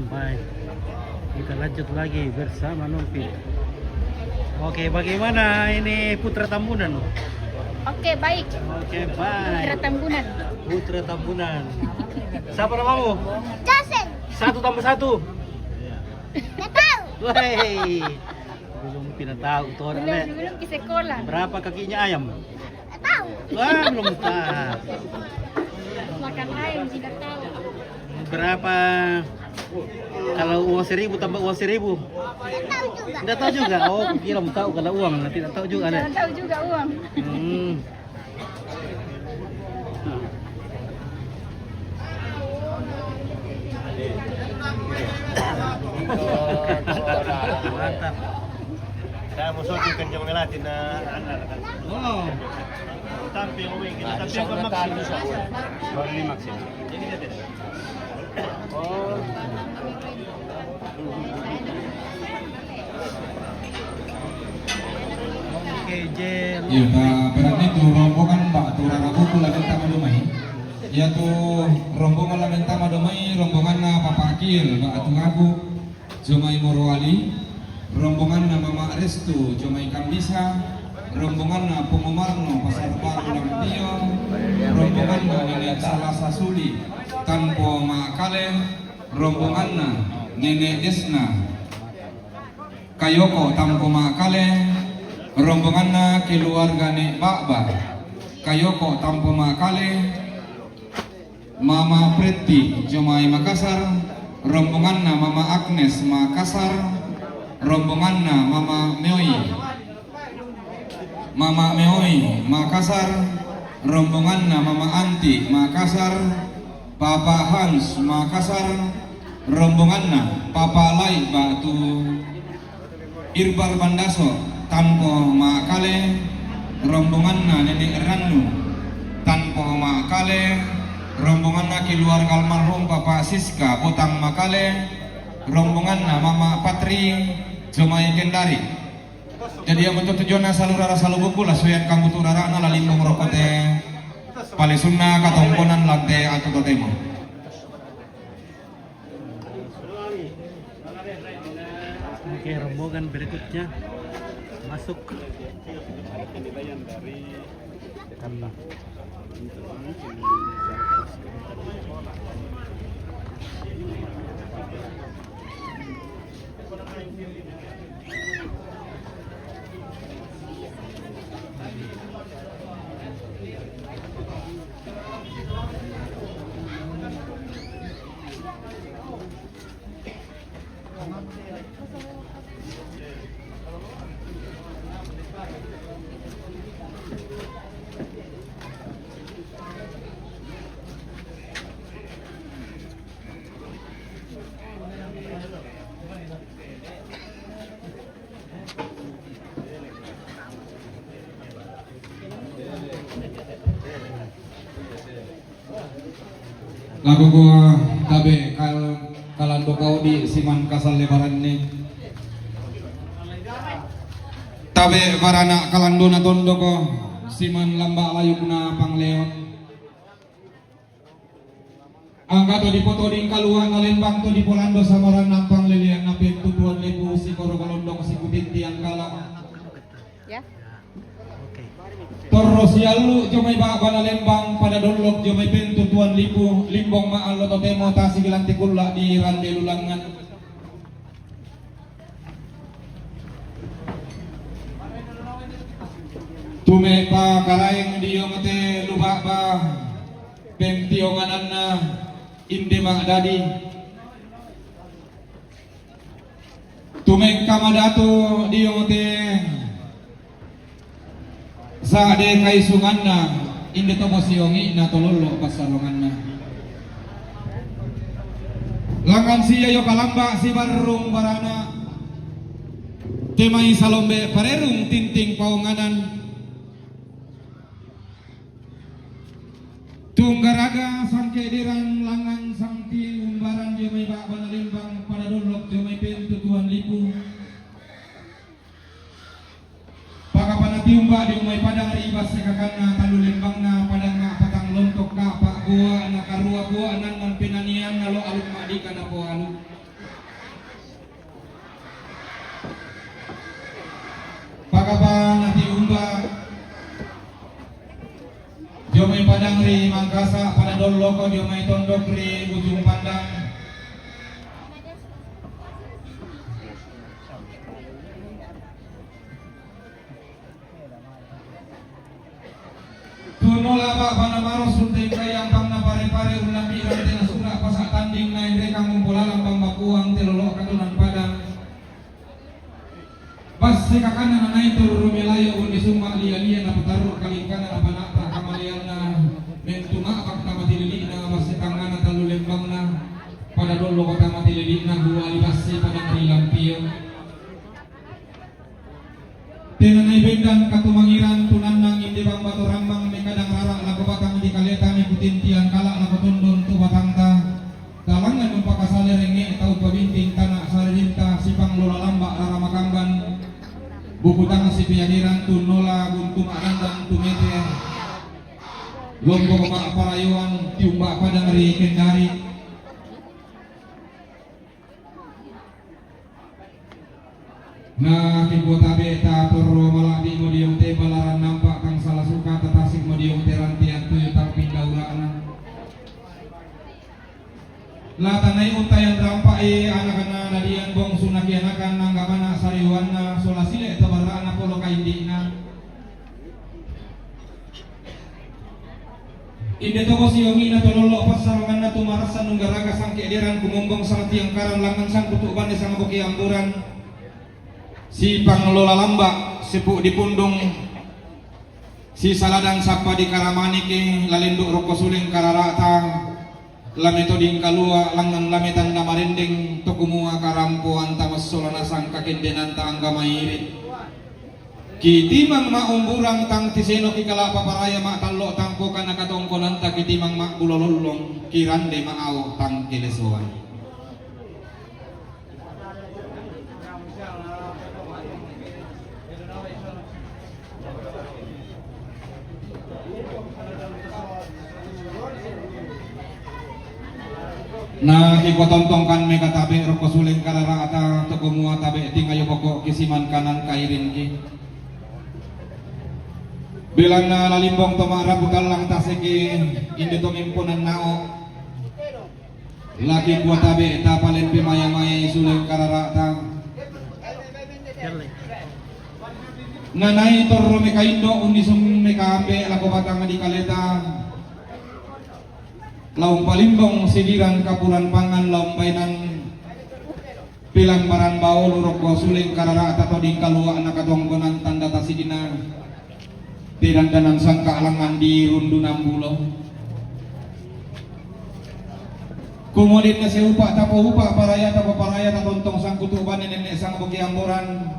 Baik, kita lanjut lagi bersama Novi. Oke, bagaimana ini Putra Tambunan? Oke, baik. Oke, baik. Putra Tambunan. Putra Tambunan. Siapa namamu? Jasen. 1+1. Nggak tahu. Woi, belum tidak tahu tuh orang. Belum ke sekolah. Berapa kakinya ayam? Nggak tahu. Wah, belum tahu. Makan ayam tidak tahu. Berapa kalau uang 1.000 tambah uang 1.000? Nggak tahu juga. Tidak tahu juga. Oh, kira mau tahu kalau uang, tidak tahu juga ada. Tidak tahu juga uang. Mantap. Saya mau kan jam ngelatin na anak kan. Oh, Tampil uwi kita tampil kan maksimum. baru ini maksimum. Jadi kita. Oh. Oke, Jel. Ya, berarti tuh rombongan Mbak Turang aku lagi tama domai. Ya tuh rombongan lagi tama domai, rombongan na Papa Akil, Mbak Turang aku, Jomai Morowali, rombongan na Mama Restu, Jomai Kambisa, rombongan na Pomomarno, Pasar Baru Lampio, rombongan na Nenek Salasa Suli, Tanpo Maakale, rombongan na Nenek Desna, Kayoko Tanpo Maakale, rombongan na keluarga Nek Bakba, Kayoko Tanpo Maakale, Mama Preti Jomai Makassar, rombongan na Mama Agnes Makassar, rombongan na Mama Meoi Makassar, rombongan na Mama Anti Makassar, Papa Hans Makassar, rombongan na Papa Lai Batu Irbar Bandaso Tanpo Maakale, rombongan na Nenek Ranu Tanpo Maakale, rombongan na keluarga almarhum Papa Siska Potang Makale, rombongan na Mama Patri Jomai Kendari. Jadi yang untuk tujuan salurara salubuku lah suyan kamu turara na lalimbong rokote palisuna katongkonan lante atau totemo. Oke, rombongan berikutnya masuk. Lagu gua tabe kalando kau di siman kasal lebaran ni. Tabe barana kalando na tondo ko siman lamba layuk na pangleon. Angka to di foto di kaluan na lembang to di Polando samaran nampang lilian na pintutuan libu si koro kalondong si kutinti ang kala. Ya. Torro sialu jomay baka na lembang pada donlok jomay pintutuan libu limbong maalo to temo ta sigilanti kulla di rande lulangan. Tume pa karaeng diyo mate luba ba pemtionganan na indi dadi. Tume kamadato diyo mate sa de kay sungan na indi to posiyongi na tololo pasalongan na. Langan siya yo kalamba si barung barana temay salombe parerung tinting paunganan. Tunggaraga sangke dirang langan sangti umbaran dia may bak banalimbang pada dolok dia may pintutuan lipu. Pakapanati umba dia may pada hari ibas sekakana talu limbang na pada nga patang lontok na pak gua na karua gua nan pinanian nalo aluk madi kana po alu. Kaban Ati Umba Diomay Padang ri Mangkasa pada Doloko Diomay Tondok ri Ujung Pandang Tunola Pak Panamaros Sultan Kayang Pangna Pare-Pare Ulambi Rantina Sura Pasak Tanding Nain Reka Ngumpulalang Pambakuang Tilolok Katunan Padang Pas sekakana naik turun rumelayo undi summa lia-lia na pataruh kalingkana na panata kamalian na mentuma abak na matilili na masetangga na talulembang na pada dolo kata matilili na huwali basi pada ngarilampiyo tinanay bendan katumangiran tunan nang hindi bang bato rambang may kadang rarak lago batang di kaleta may kutintian kalak na katundon tu batangta dalangan mempakasali rengi tau pabinting tanah saririnta sipang lola lambak rara makangban bukutang si piyadiran tunola buntum anandang tumete lombok mak parayuan tiumbak padang ri kendari nah kikuta beta toro maladi modiong te balaran nampak kang salah suka tatasik modiong terantian tuyu tapi daurana la tanay untayan rampai anak-anak nadian bong sunakianakan nanggamana sariwana solasile tabaraan polo kaindina inde toko siyongi na tololo pasarangan na tumarasan nung garaga sang kiadiran kumumbong sang tiang karan langan sang kutuban di sang buki amburan si panglola lamba sepuk di pundung si saladang sapa di karamani ke lalinduk roko suling kararata lamito ding kalua langan lamitan na marinding tukumua karampuan tamas solana sang kakindenan ta angga mairit kitimang maumburang tang tiseno kikala paparaya ma tallo tangko kana katongkonan ta kitimang ma bulololong kirande maaw tang kilesuan na ikotontongkan me katabe roko suling karara ata tukumua tabe tingayo pokok kisiman kanan kairin ki bilang na lalimbong tomara bukal lang tasiki indi tumimpunan nao laki kuat tabe tapalin pimaya-maya suling karara ata nanay torro me kaindo unisum me kaambe lako batang di kaleta laung palimbong sigiran kapuran pangan laung bainan pilang baran baul roko suling karara atato ding kalua anak katongkonan tanda tasidina tidandanan sangka alangan di rundunan bulo kumudin na si upa tapo paraya tatontong sang kutuban nenek sang buki amburan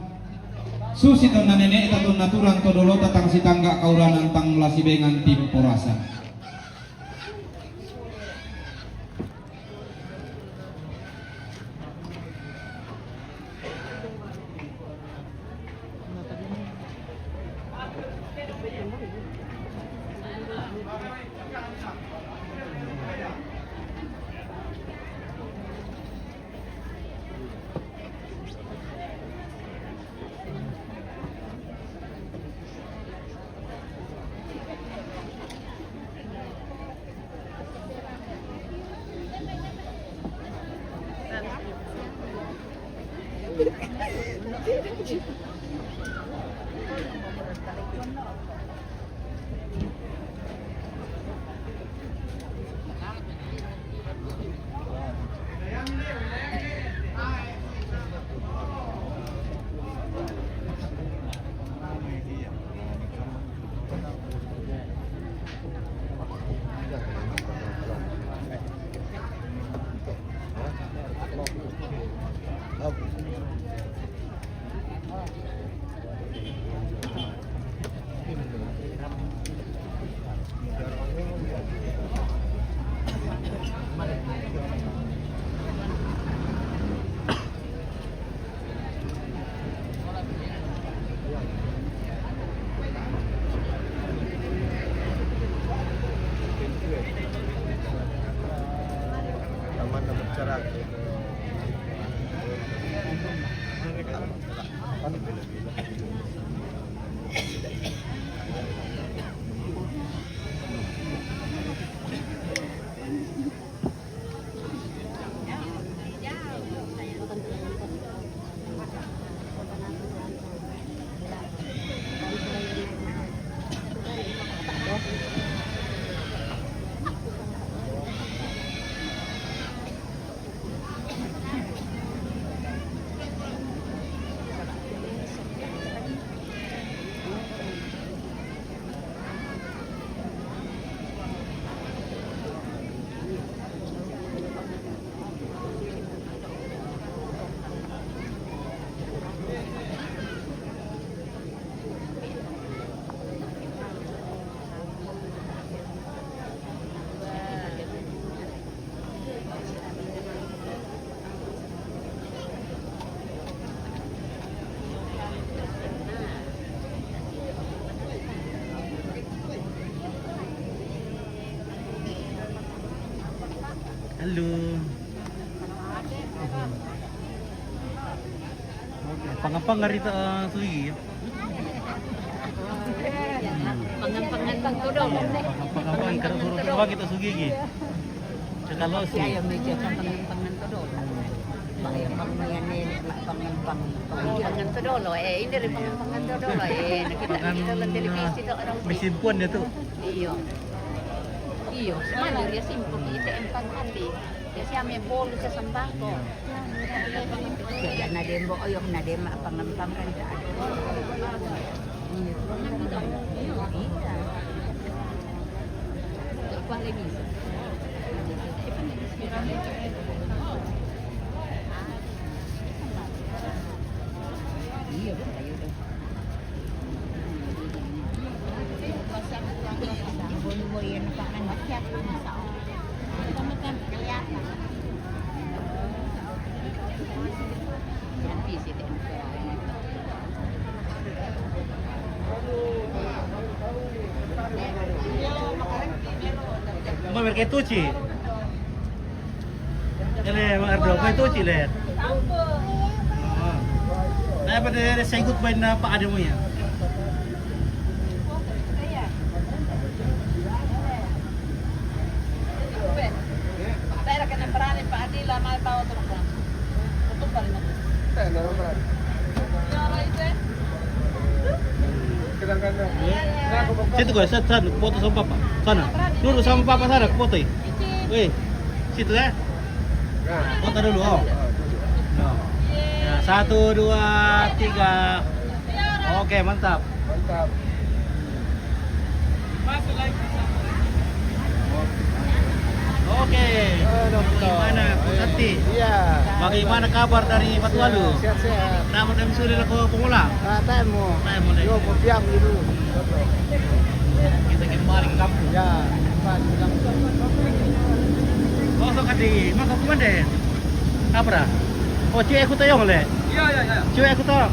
susi ton na nenek taton naturan todolo tatang si tangga kauran tang lasibengan tim porasa Halo. Oke, pangapang rito sugi. Pangan-pangan bang tudong. Pangapang kalau suruh bagi kita sugi gi. Kalau Si ayaw medyo sa pangan tudol. Bahaya pangmayan ni pangan Pangan tudolo. Ini rin pangan tudolo. Nakita kita lang televisi do orang. mesin puan dia tuh. Iyo. Iyo, semuanya dia simpul kita empang hati. Ya siya may bol sa sambako. Kaya na din mo oyong na din pangan sa ano. Kuan lagi. Iya kan kayo daw. Bon yan pangan masyat sa. Yan pisi din. Mau mereka tuci. Ele mardo kau tuci let. Nah, pada saya ikut main apa ada mu ya? Daerah ka ng parani pa adila may bawo to ka. Tutok pa rin ako. Situ guys, sana foto sama papa. Sana. Dulu sama papa sana foto. Wih, situ ya. Foto dulu. Oh. Ya, 1, 2, 3. Oke, mantap. Oke. Bagaimana Bu Santi? Iya. Bagaimana kabar dari Patualu? Sehat-sehat. Nama kami sudah aku pengulang. Temu. Temu deh. Yo pupiang dulu. Kita kembali ke kampung. Ya, pas bilang. Oh, so kadi, maka kumande. Apa? Oh, cuy aku tayong le. Iya. Cuy aku tayong.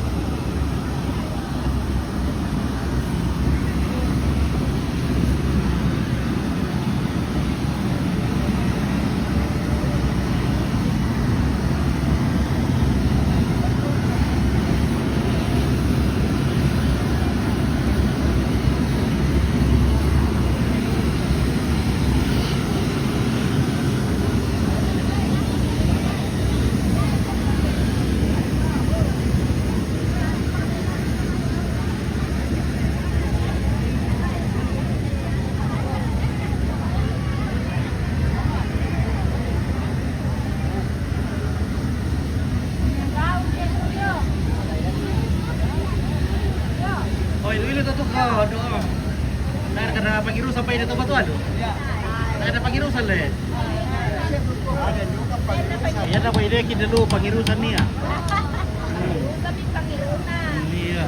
doon. Dar kada pagirusa pa ina to batuan. Dar kada pagirusan le. Yan na po ide kidalo pagirusan niya. Iya.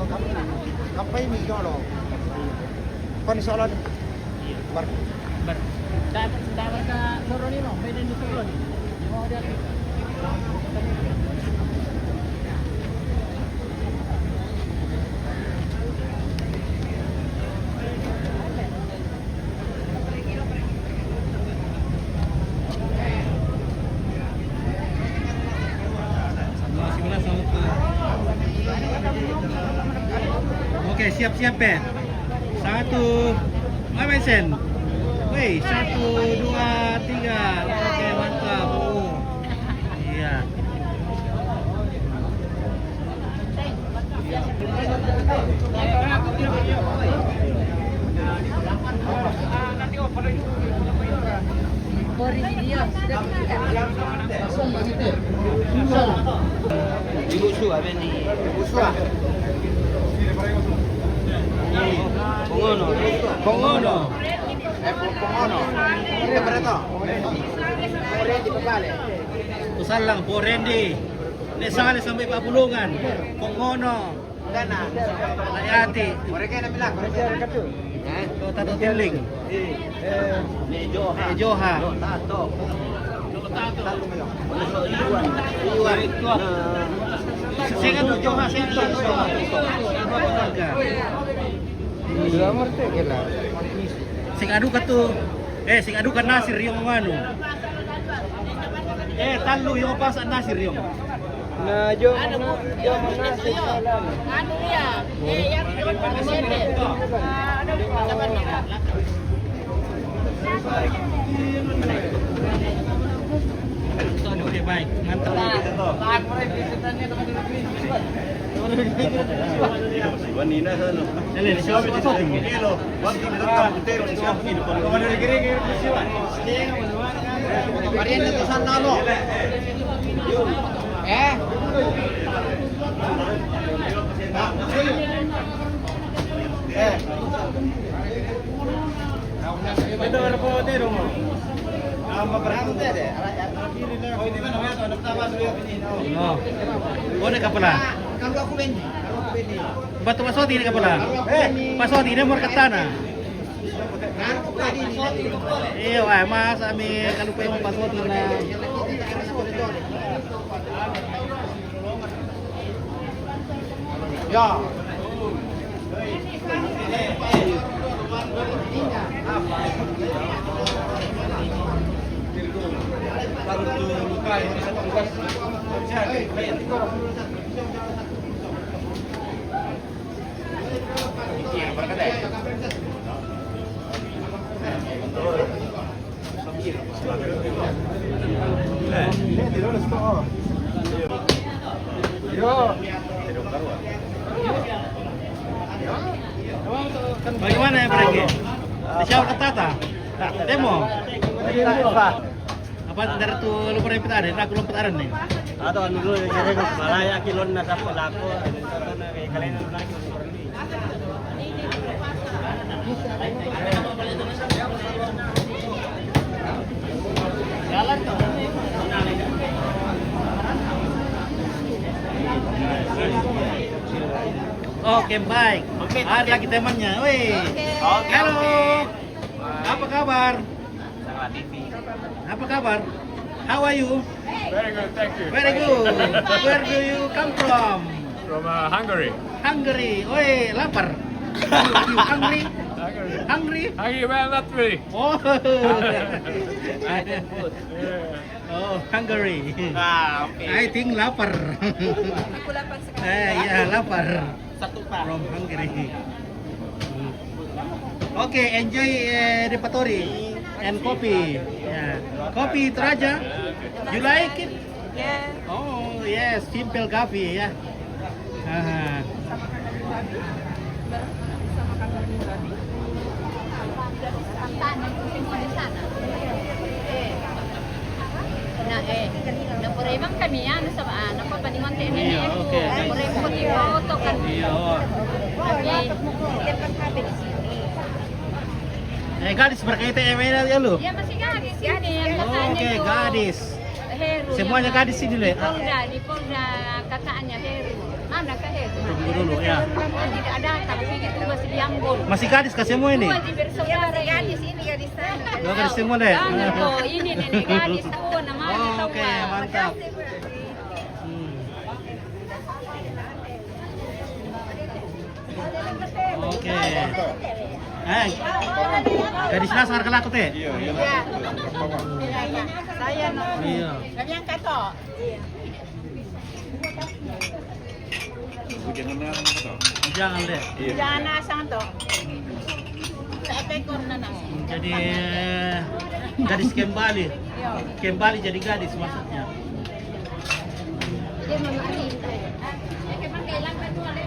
Kampai mi dolo. Kon soalon. Bar. Dapat ka loro nino, pwede nito lon. Mau dia. Oke, siap-siap Ben. 1, Sen. Woi, 1, 2, 3. Oke, mantap. Iya. Boris dia sudah tidak. Ibu Su apa ni? Ibu Su. Pongono. Pongono. Ini berapa? Rendi papale. Usan lang po Randy. Nesali sampai Pabulungan. Pongono. Dana. Layati. Mereka na bilang, mereka katu. Tato Tiling. Joha. Tato. Tato ngayon. Iwan. Sing ano Joha sing Sudah ngerti kira. Sing adu ka to. Sing adu ka Nasir yung ano. Talo yung pas Nasir yung. Na jo manasik salam. Anu dia, yang di depan presidente. Depan Oke baik, mantap. Wanina sana. Dali, siapa di sini? Kilo, waktu itu kamu putero di siapa ini? Kalau kamu dari kiri siapa? Varian itu sana lo. Itu ada putero mo. Apa berapa deh? Oh ini mana ya? Ada tawa sudah ini. No. Boleh ka pala? Kalau aku bendi. Batu pasoti ni ka pala? Pasoti ni mo katana. Iyo, mas ami kalupay mo pasoti na. Ya. Bagaimana ya Frankie? Siapa kata? Demo. Apa dari tu lupa repit ada? Aku lupa ada nih. Atau anu dulu kira kira malaya kilon na sa lako, ito na kay kalain na laki Jalan tuh. Oke baik. Ada lagi temannya. Woi. Halo. Apa kabar? Apa kabar? How are you? Very good, thank you. Very good. Where do you come from? From Hungary. Hungary. Woi, lapar. You hungry? Hungry? Hungary, well, not really. Oh. Yeah. Oh, Hungary. Ah, okay. I think lapar. Aku lapar sekali. Ya, lapar. From Hungary. Okay, enjoy repertory and coffee. Yeah. Coffee Teraja. You like it? Yeah. Oh, yes, simple coffee ya. Napureman kami yan sa napapaningon tayo na Iya, oke. Napureman ko yung auto kan. Iya. Lagi, Gadis berkaitan email ya lu? ya masih gadis sini yang Oh, katanya oke, tuh gadis. Heru. Semuanya yang gadis sini, Le? Di Polda kakaknya Heru. Mana Kak Heru? tunggu dulu ya. Tidak ada, tapi itu masih di Ambon. Masih gadis kah semua ini? Masih bersaudara gadis ini gadis sana. Oh, gadis semua deh. Jangan loh, ini nenek gadis tuh namanya Oh, tahu oke, nggak? mantap. Oke. Gadis nasar ke laku teh? Iya. Saya no. Iya. Kami yang kato. Jangan deh. Jangan asang to. Saya ekor na nasi. Jadi gadis kembali. Kembali jadi gadis maksudnya. Dia memerintah. Kemang kailangan tuh ale.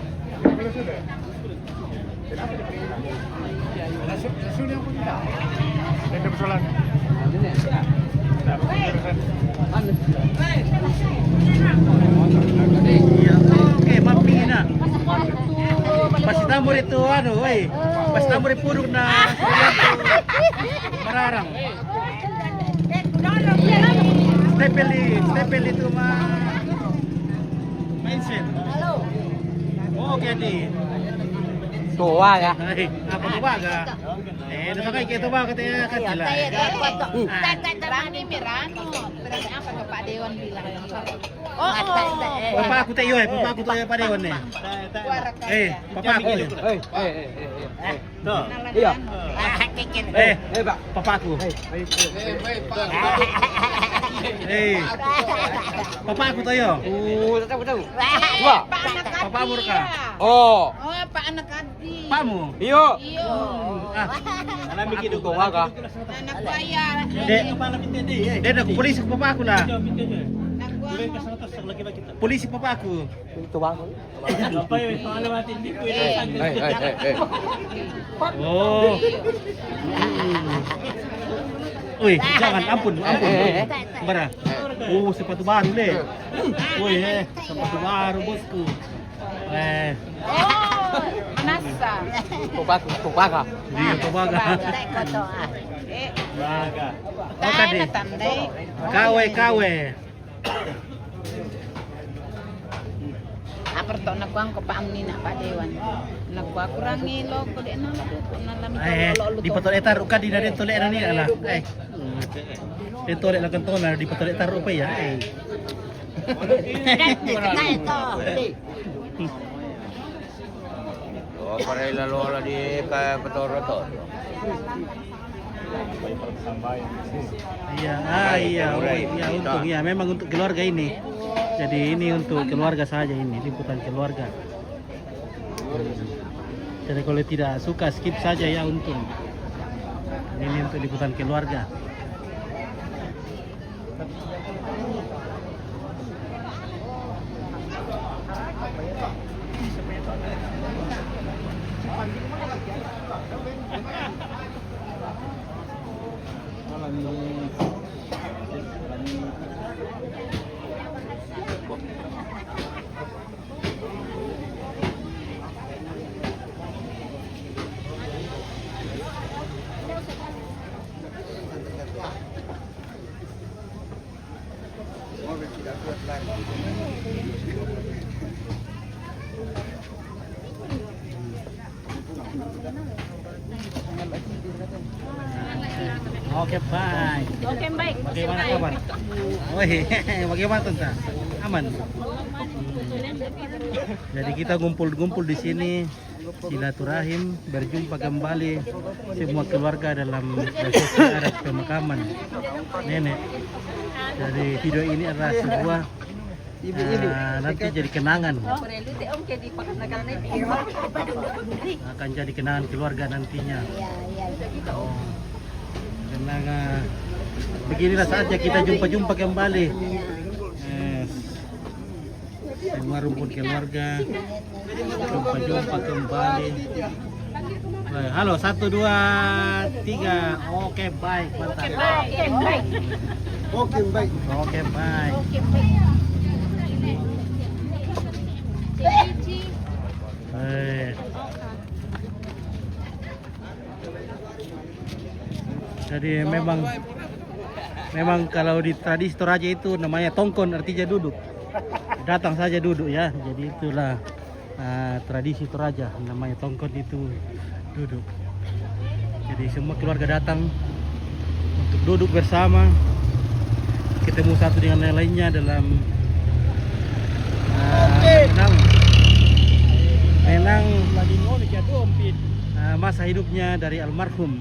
Iya. Oke, mampir na. Pasti tambur itu anu, woi. Pasti tambur puruk na. Mararang. Stepel itu mah. Mindset. Oke, di. Tua ya. Hai, apa tu baga? Dosa kai kita baga katanya kan sila. Rani Mirano. Terus apa ke Pak Dewan bilang? Papa aku tayo papa aku tayo pa dewan eh. Papa aku. Tuh. Iya. Pak, papa aku. Papa aku tayo. Tahu. Papa murka. Oh. Oh, Pak anak Adi. Pamu. Iyo. Iyo. Alami Aku tunga ka. Anak bayar. Dek aku polisi papa aku lah. Anak gua. Polisi papa aku. Tua. Oh. Wih, jangan ampun. Bara. Oh, sepatu baru deh. Wih, sepatu baru bosku. Oh, nasa. Tupa ka. Dia kebaga. Baga. Oh, kadi. Kawe. Aperto nagkuang ko pa ang nina pa dewan. Nagkuha kurang ilo ko di na lami Di patol etar ka di na din tole ni ala. Di tole lang kanto na di patol etar pa ya. Oh, para ilalola di kaya Petoro. Iya, iya, untuk ya memang untuk keluarga ini. Jadi ini untuk keluarga saja ini, liputan keluarga. Jadi kalau tidak suka skip saja ya untung. Ini untuk liputan keluarga. Oke, baik. Oke, baik. Bagaimana kabar? Woi, bagaimana tentang? Aman. Jadi kita ngumpul-ngumpul di sini, silaturahim, berjumpa kembali semua keluarga dalam prosesi adat pemakaman nenek. Jadi video ini adalah sebuah nanti jadi kenangan. Akan jadi kenangan keluarga nantinya. Karena beginilah saatnya kita jumpa-jumpa kembali. Semua rumpun keluarga jumpa kembali. Halo, 1, 2, 3. Oke, baik, mantap. Oke, baik. Jadi memang kalau di tradisi Toraja itu namanya tongkon, artinya duduk. Datang saja duduk ya. Jadi itulah tradisi Toraja, namanya tongkon itu duduk. Jadi semua keluarga datang untuk duduk bersama, ketemu satu dengan yang lainnya dalam menang masa hidupnya dari almarhum.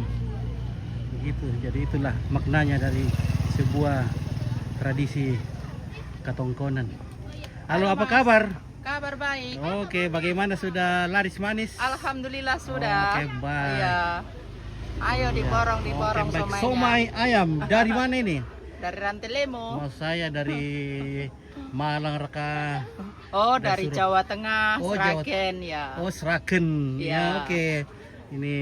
Begitu. Jadi itulah maknanya dari sebuah tradisi katongkonan. Halo, apa kabar? Kabar baik. Oke, bagaimana, sudah laris manis? Alhamdulillah sudah. Oke, baik. Iya. Ayo diborong Oke, baik. somainya. Somai ayam dari mana ini? Dari Rantelemo. Oh, saya dari Malang Reka. Oh, dari Suruh. Jawa Tengah, Oh, Jawa- Sragen ya. Oh, Sragen. Iya. Ya, oke. Ini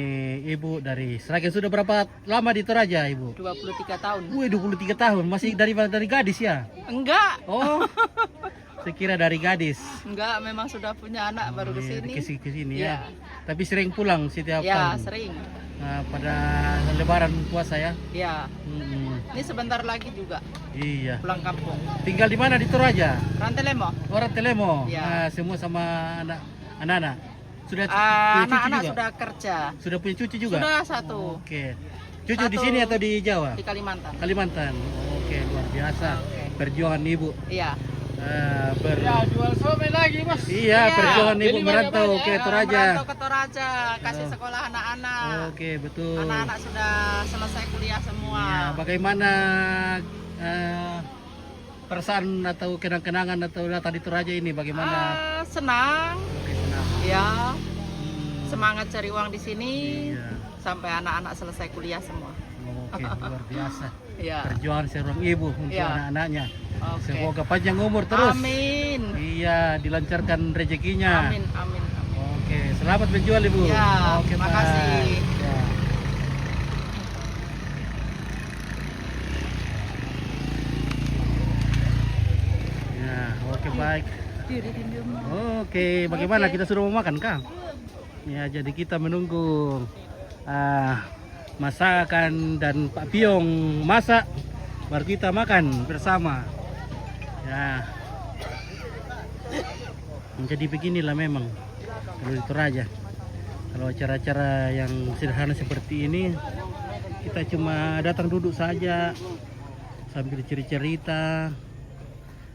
Ibu dari Sragen. Sudah berapa lama di Toraja, Ibu? 23 tahun. Wih, 23 tahun. Masih dari gadis ya? Enggak. Oh. Saya kira dari gadis. Enggak, memang sudah punya anak baru ke sini. Ke sini Iya. ya. Tapi sering pulang setiap Ya, tahun. sering. Nah, pada lebaran puasa ya. Ya. Mm-mm. Ini sebentar lagi juga Iya. pulang kampung. Tinggal di mana di Toraja? Rantelemo. Orang Telemo. Iya. Nah, semua sama anak-anak. Sudah punya cucu Anak-anak juga? sudah kerja. Sudah punya cucu juga? Sudah satu Oke. Cucu di Satu. sini atau di Jawa? di Kalimantan. Kalimantan. Oke, luar biasa. Oke. Perjuangan Ibu. Iya. Jual somai lagi, Mas. Iya, Iya. perjuangan Ibu Jadi merantau banyak-banyak ke ya. Toraja. Merantau ke Toraja, kasih Oh. sekolah anak-anak. Oke, betul. Anak-anak sudah selesai kuliah semua. Iya, bagaimana perasaan atau kenang-kenangan atau datang di Toraja ini bagaimana? Senang, Oke, senang. ya. Hmm, Semangat cari uang di sini Iya. sampai anak-anak selesai kuliah semua. Oke, luar biasa. Ya. Perjuangan seorang ibu untuk Iya. anak-anaknya. Oke. Semoga panjang umur terus. Amin. Iya, dilancarkan rezekinya. Amin, amin, amin. Oke, selamat menjual Ibu. Ya, Oke, makasih. baik. Ya. Ya, oke baik. Oke, bagaimana kita sudah mau makan kah? Ya, jadi kita menunggu masakan dan Pak Piong masak, baru kita makan bersama. Ya, jadi beginilah memang kalau di Toraja. Kalau acara-acara yang sederhana seperti ini, kita cuma datang duduk saja sambil cerita-cerita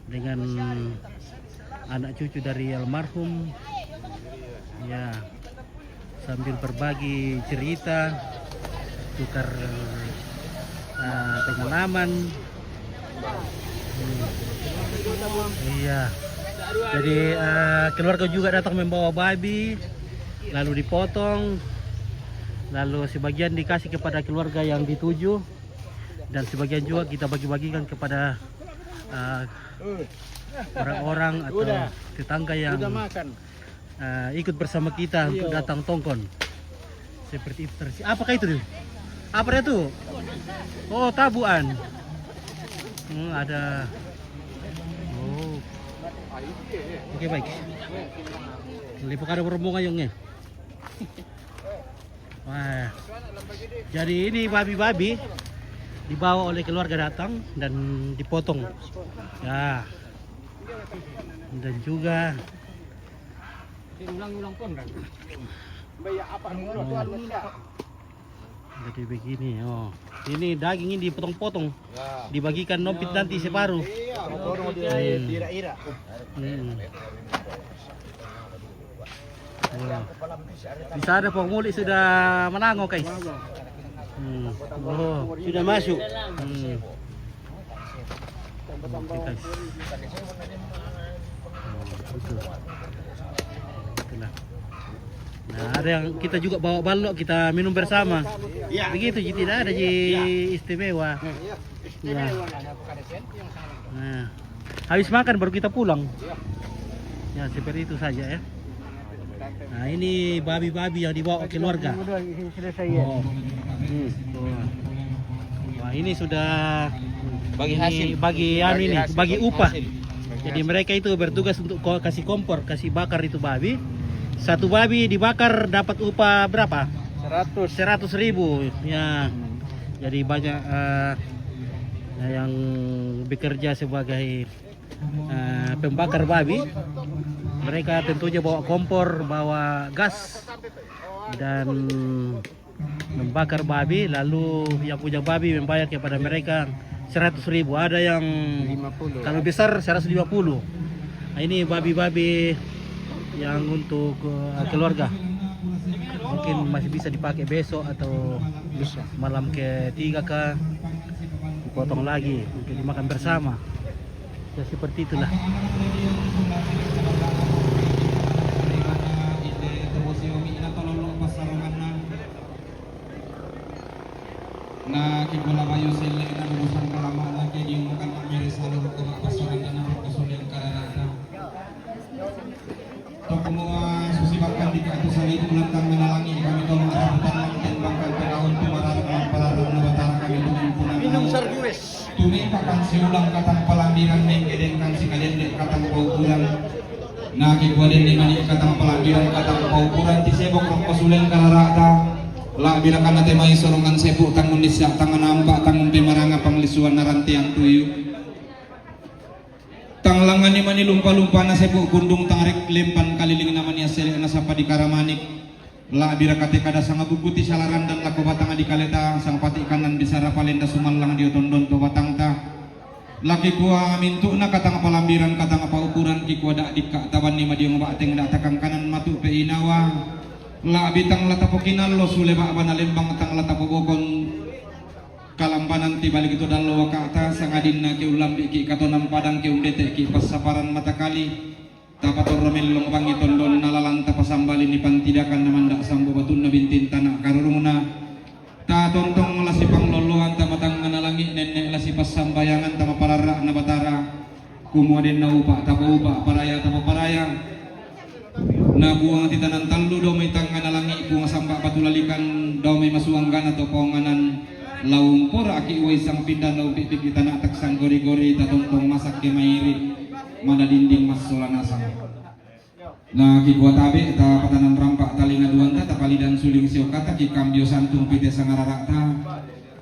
dengan anak cucu dari almarhum, ya, sambil berbagi cerita, tukar pengalaman. Iya, jadi keluarga juga datang membawa babi, lalu dipotong, lalu sebagian dikasih kepada keluarga yang dituju, dan sebagian juga kita bagi-bagikan kepada orang-orang atau tetangga yang ikut bersama kita untuk datang tongkon. Seperti itu. Apakah itu? Apa itu? Oh, tabuan. Ada. Oh. Oke, baik. Lipat ada rombongan yang Wah. Jadi ini babi-babi dibawa oleh keluarga datang dan dipotong. Ya. Dan juga jadi begini, oh. Ini daging ini dipotong-potong, dibagikan nompit nanti separuh. Hmm. Wah. Di sana penghuli sudah menangok, guys. Oh, sudah masuk. Oke, guys. Betul. Itulah. Nah, ada yang kita juga bawa balok, kita minum bersama. Begitu, jadi tidak ada istimewa. Ya. Nah, habis makan baru kita pulang. Ya, seperti itu saja ya. Nah, ini babi-babi yang dibawa keluarga. Oh. Wah, ini sudah Bagi hasil. bagi upah. Jadi mereka itu bertugas untuk kasih kompor, kasih bakar itu babi. Satu babi dibakar dapat upah berapa? 100.000 ya. Jadi banyak yang bekerja sebagai pembakar babi. Mereka tentunya bawa kompor, bawa gas dan membakar babi. Lalu yang punya babi membayar kepada mereka 100.000. Ada yang 50. kalau besar 150. Nah, ini babi-babi yang untuk keluarga. Mungkin masih bisa dipakai besok atau malam ketiga kah, dipotong lagi untuk dimakan bersama. Ya seperti itulah. Na kibula bayu sile na urusan kalama na kini makan mamiri salur ko pasoran na pasoran karana. To kumua susibakan di atas salib ulantang menalangi kami to maabutan lang din bangkal panahon tumararap ang palarong na batara kami tumimpunan. Minum sargues. Tumipakan si ulang katang palambiran ng gedengkan si kalende katang paukuran. Na kibulin ni mani katang palambiran katang paukuran ti sebok ng pasulen kararata. La bilakan natin may sorongan sepo tangun nisya tangan amba tangun pimaranga panglisuan naranti ang tuyo. Tanglangan ni mani lumpa-lumpa na sepo kundung tangrik lempan kaliling naman niya sila na sa padikaramanik. La birakate kada sang bubuti salaran dan lako batang di kaleta sang pati kanan bisara palenda sumalang dio tondon to batang ta. Laki kuah mintu na katang palambiran katang paukuran ki kuada dikka tawan ni madiong bateng da takang kanan matu pe inawa. La bitang latapokinan lo sule ba banalembang tang latapobokon kalambanan ti balik itu dan lo wakata sangadin na ki ulam ki katonan padang ki undete ki pasaparan mata kali tapator romel long bangi tondon nalalang tapasambali ni pantidakan namandak sambo batun na bintin tanah karurungna ta tontong lasipang loloan tamatang nganalangi nenek lasipas sambayangan tama parara na batara kumuadin na upa tapaupa paraya tapaparaya na buang titanan talu daw may tangan nalangi bunga samba patulalikan daw may masuanggan atau paunganan laumpor aki uway sang pindan daw pitik itana atak sang gori-gori tatongtong masak ke mairi mana dinding mas solanasang na kibuat abe ta patanan rampak talinga duanta ta palidan suling siokata ki kambio santung pite sangararata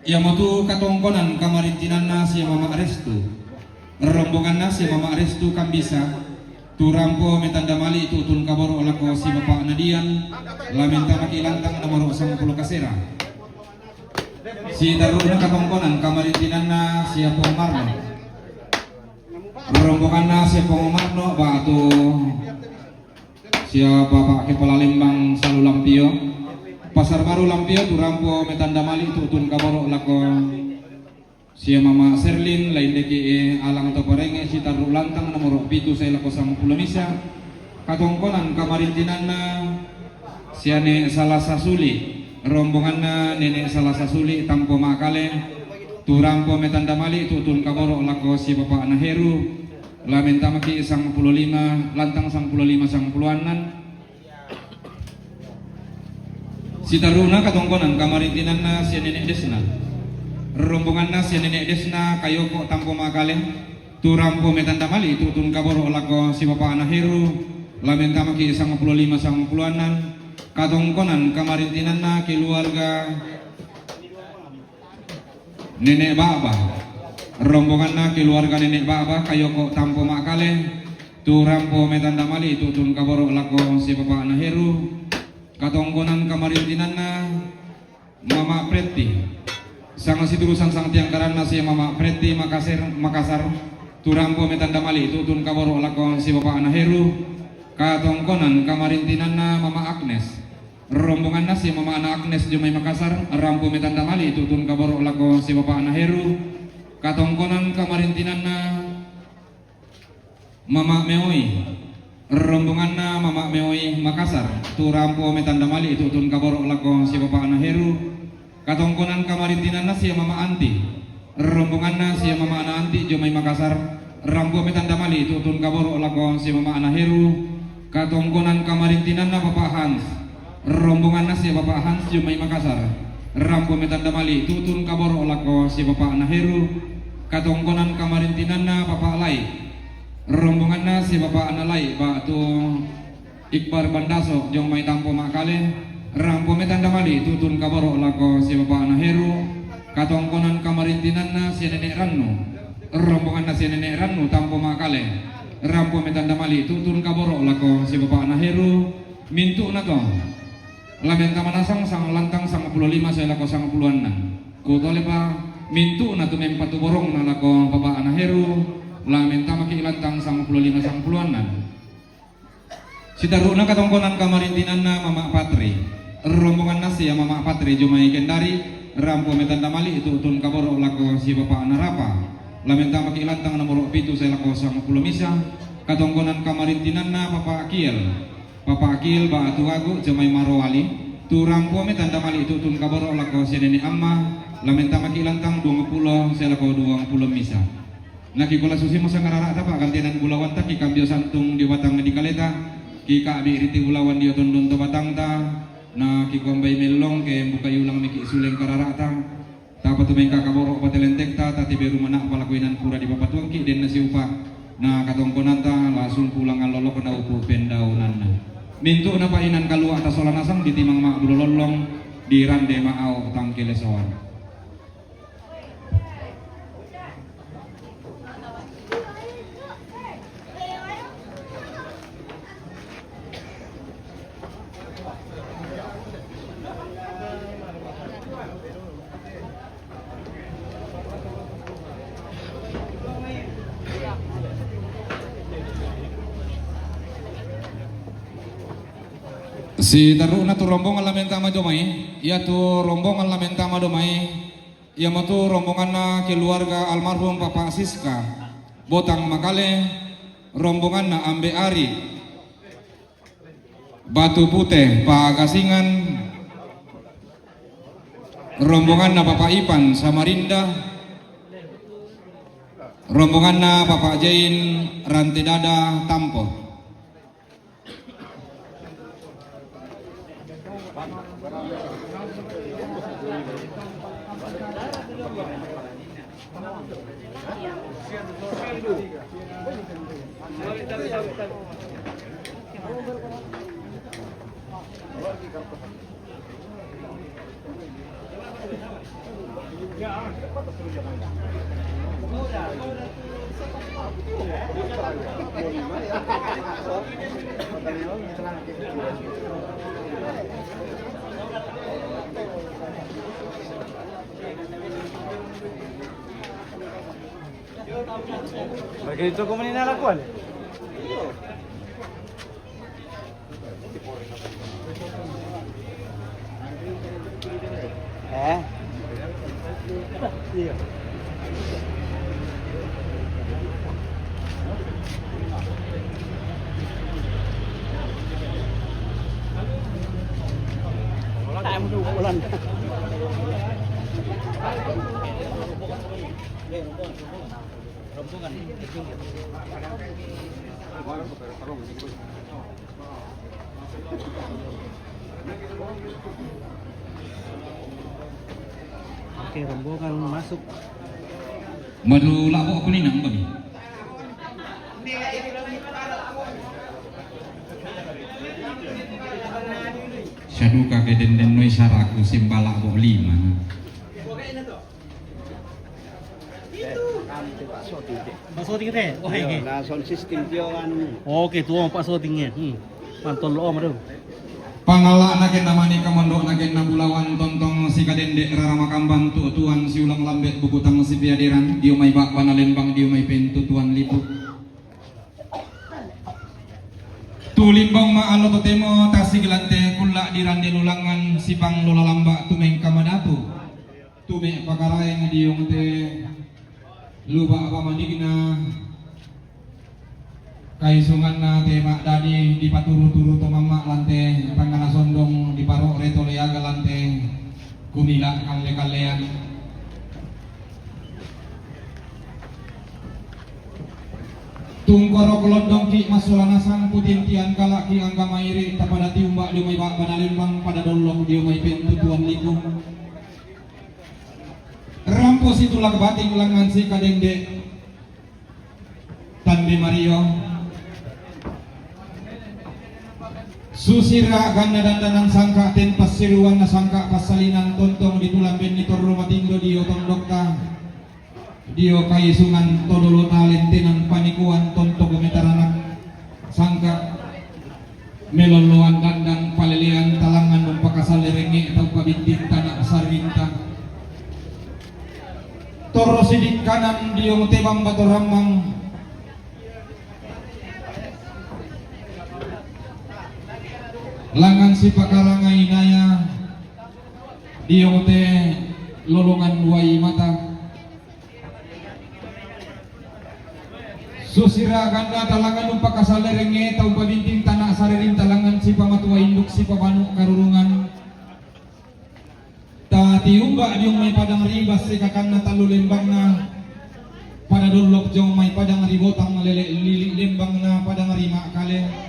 ya motu katongkonan kamarintinan na si mama arestu rombongan na si mama arestu kambisa turampo metanda mali itu utun kaboro olako si bapak nadian lamenta makilantang nomor 10 kasera si daruna katongkonan kamarintinan na siya Marno rombongan na siya Marno batu siya bapak kepala lembang salu lampio pasar baru lampio turampo metanda mali itu utun kaboro olako siya mama Serlin lain deki alang atau parenge si taruh lantang nomor 7 saya lako sama Pulamisa katongkonan kamarintinan na siya ne salah sasuli rombongan na nenek salah sasuli tampo makale turampo metanda mali tutun kaboro lako si bapak naheru lamenta maki sang 15 lantang sang 15 sang puluhanan si taruna katongkonan kamarintinan na siya nenek desna rombongan na si nenek desna kayoko tampo makale turampo metanda mali tutun kaboro lako si bapak anahiru lamenta maki sang 15 sang puluhanan katongkonan kamarintinan na keluarga nenek baba rombongan na keluarga nenek baba kayoko tampo makale turampo metanda mali tutun kaboro lako si bapak anahiru katongkonan kamarintinan na mama Preti sang siturusan sang tiang karana si mama Preti Makassar turampo metanda mali tutun kaboro lako si bapak anaheru katongkonan kamarintinan na mama Agnes rombongan na si mama Agnes jumay Makassar rampo metanda mali tutun kaboro lako si bapak anaheru katongkonan kamarintinan na mama Meoi rombongan na mama Meoi Makassar turampo metanda mali tutun kaboro lako si bapak anaheru katongkonan kamarintinan na siya mama Anti rombongan na siya mama ana Anti jomay Makassar rampo metanda mali tutun kaboro lako si mama anaheru katongkonan kamarintinan na bapak Hans rombongan na siya bapak Hans jomay Makassar rampo metanda mali tutun kaboro lako si bapak anaheru katongkonan kamarintinan na bapak Lai rombongan na si bapak analai batu Iqbar Bandaso jomay tampo makale rampo metanda mali tutun kaboro lako si bapak anaheru katongkonan kamarintinan na si nenek Rannu rombongan na si nenek Rannu tampo makale rampo metanda mali tutun kaboro lako si bapak naheru mintu na to lamen tamanasang sang lantang sang 15 saya lako sang puluhan na ko tole pa mintu na to mempatu borong na lako bapak naheru lamen tamaki lantang sang 15 sang puluhan na si taruna katongkonan kamarintinan na mama patri rombongan nasi ya mama patri jumai kendari rampo metanda mali itu utun kaboro lako si bapak narapa lamen tamaki lantang nomor 7 saya lako sang 10 misa katongkonan kamarintinan na Papa Akil ba atuago jamai marowali tu rampo metanda mali itu utun kaboro lako si nene amma lamen tamaki lantang 20 saya lako 20 misa naki kula susi masa ngarara tapa kantinan bulawan ta ki kambio santung di batang di kaleta ki ka bi riti bulawan di tondon to batang ta na ki kombay melong ke buka ulang miki suleng karara ta tapa tu mengka kaboro patelentek ta tati beru mana palakuinan pura di papatuang ki den nasi upa na katongkonan ta langsung pulang alolo kena upu pendaunan na mintu na painan kalua atas solanasang ditimang mak bulololong di rande maau tangkilesawan si taruna tu rombongan lamentama domai ya tu rombongan lamentama domai ya matu rombongan na keluarga almarhum Papa Siska Botang Makale rombongan na Ambe Ari Batu Putih Pagasingan rombongan na Papa Ipan Samarinda rombongan na Papa Jain Rantedada Tampo Begitu ko manina lakuan. Iya. Ulan. Rombongan oke, rombongan masuk. Madu labo aku ni nang bagi. Saduka ke den noi saraku simbala bo 5. Pak Soting teh. Oh, Iya, nah sound system dia kan. oke, tuang Pak Sotingnya. Mantol lo om Pangala nagen namani kamandok nagen nabulawan tontong si kadendek rarama kambang tuan si ulang lambet buku tang si biadiran diu mai bak panalembang diu mai pentu tuan lipu tu limbang ma alo temo tasig lante kulak dirande lulangan sipang lola lamba tumeng kamadatu tume pakaraeng diung te luba apa mandigna kaisungan na tema dadi di paturu-turu to mama lante pangana sondong di paro reto leaga lante kumila kalle-kallean tungkoro kelodong ki masulanasang putin tian kala ki angga mairi tapada tiumbak di umay banalimbang pada dolong di umay pentu tuan liku rampos itulah bating langan si kadengde Tande Mario susira ganda dandanan sangka ten pasiruan na sangka pasalinan tontong ditulang ben nitor rumatindo dio tondokta dio kaisungan todolo talentenan panikuan tonto gemetaran sangka meloloan dandang palilian talangan numpakasal lerenge atau pabintin tanah sarinta toro sidik kanan diong tebang bato ramang langan si pakarangai naya diong te lolongan wai mata susira ganda talangan numpak kasalerenge tau pabinting tanah sariring talangan si pamatua induk si pabanu karurungan ta tiumba diong may padang ribas si kakang na talo lembang na pada dolok jong may padang ribotang lele lembang na padang rima kale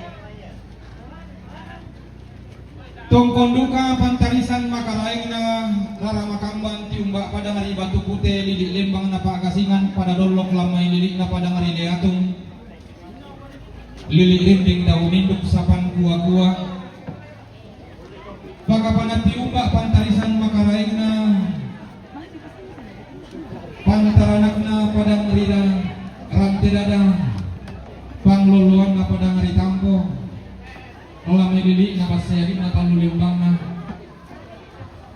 tongkon duka pantarisan makaraeng na lara makamban tiumba pada ngari batu putih lilik lembang na pagasingan pada dolok lamai lilik na pada ngari deatung lilik rinding daun induk sapan kuah-kuah pagapan tiumba pantarisan makaraeng na pantaranak na pada ngari da rantai dada pangluluan na pada ngari tampo olah melili na pasayagin na talulimbang na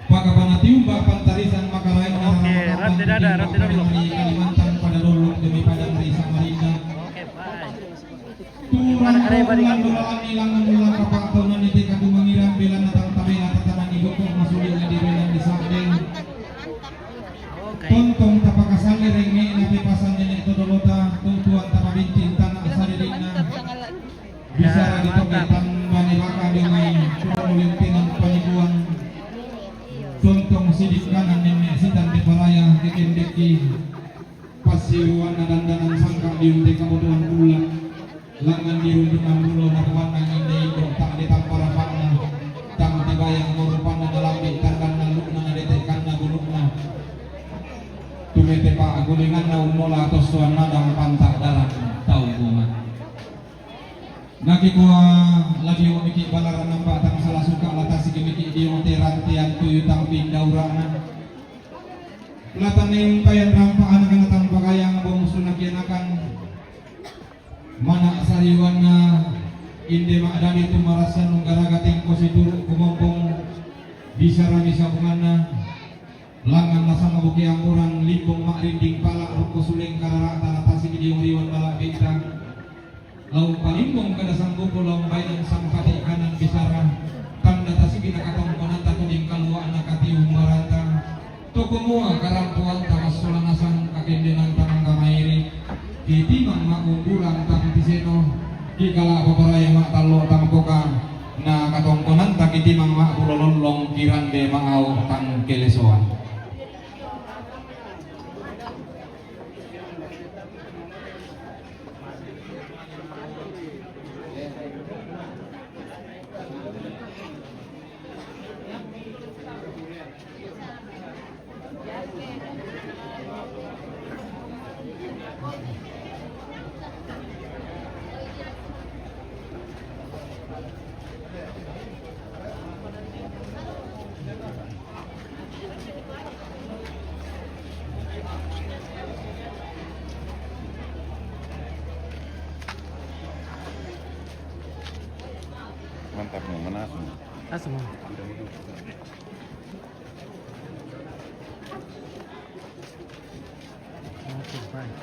pagkabana tiumba pantarisan makarain na rati dada Kalimantan pada dolok demi padang ri Samarinda turang rombongan dolalan nilangan ulang kapak tahunan iti kadu mangiram bela natang tabela tatanan ibu kok masuli na di belan di sabdeng tontong tapakasal renge napi pasan nenek todolota tutuan tapabintin tanah asaridik na bisa ditogetan manibaka dengan sulimpinan panikuan tontong sidik kanan nenek sitan di paraya kekendeki pasiruan dandanan sangka diunti kabutuhan pula langan diunti nambulo napawanang ini indok tak ditampara pakna tak tibayang morupan na dalamik tandan na lukna na detekan na bulukna tumete pa agulingan na umola atau suan nadang pantak darat tau bunga naki kuha lagi umiki balaran ng batang salah suka latasi kimiki di yung tirantian tuyutang pindaurana latan na yung payan rampaan ng natang pagayang bumuso na kinakan mana sariwan na hindi maadani tumarasan ng garagating ko si Turo kumompong bisa rami sa bungan na langan nasa mabuki ang urang libong makrinding pala ruko suling kararata latasi di yung riwan malapitang laung palimbong kada sang buko laung bayan sang pati kanan bisara tanda tasi kinakatong pananta kuning kalua anak katiung maranta tukumua karampuan tamas sulanasang kakendenan tanang kamairi titimang maunggulang tang tiseno kikala paparaya mak talo tang poka na katongkonan takitimang mak pulololong kirande maaw tang kelesoan Mantap nih, mana Asmo. Okay, fine.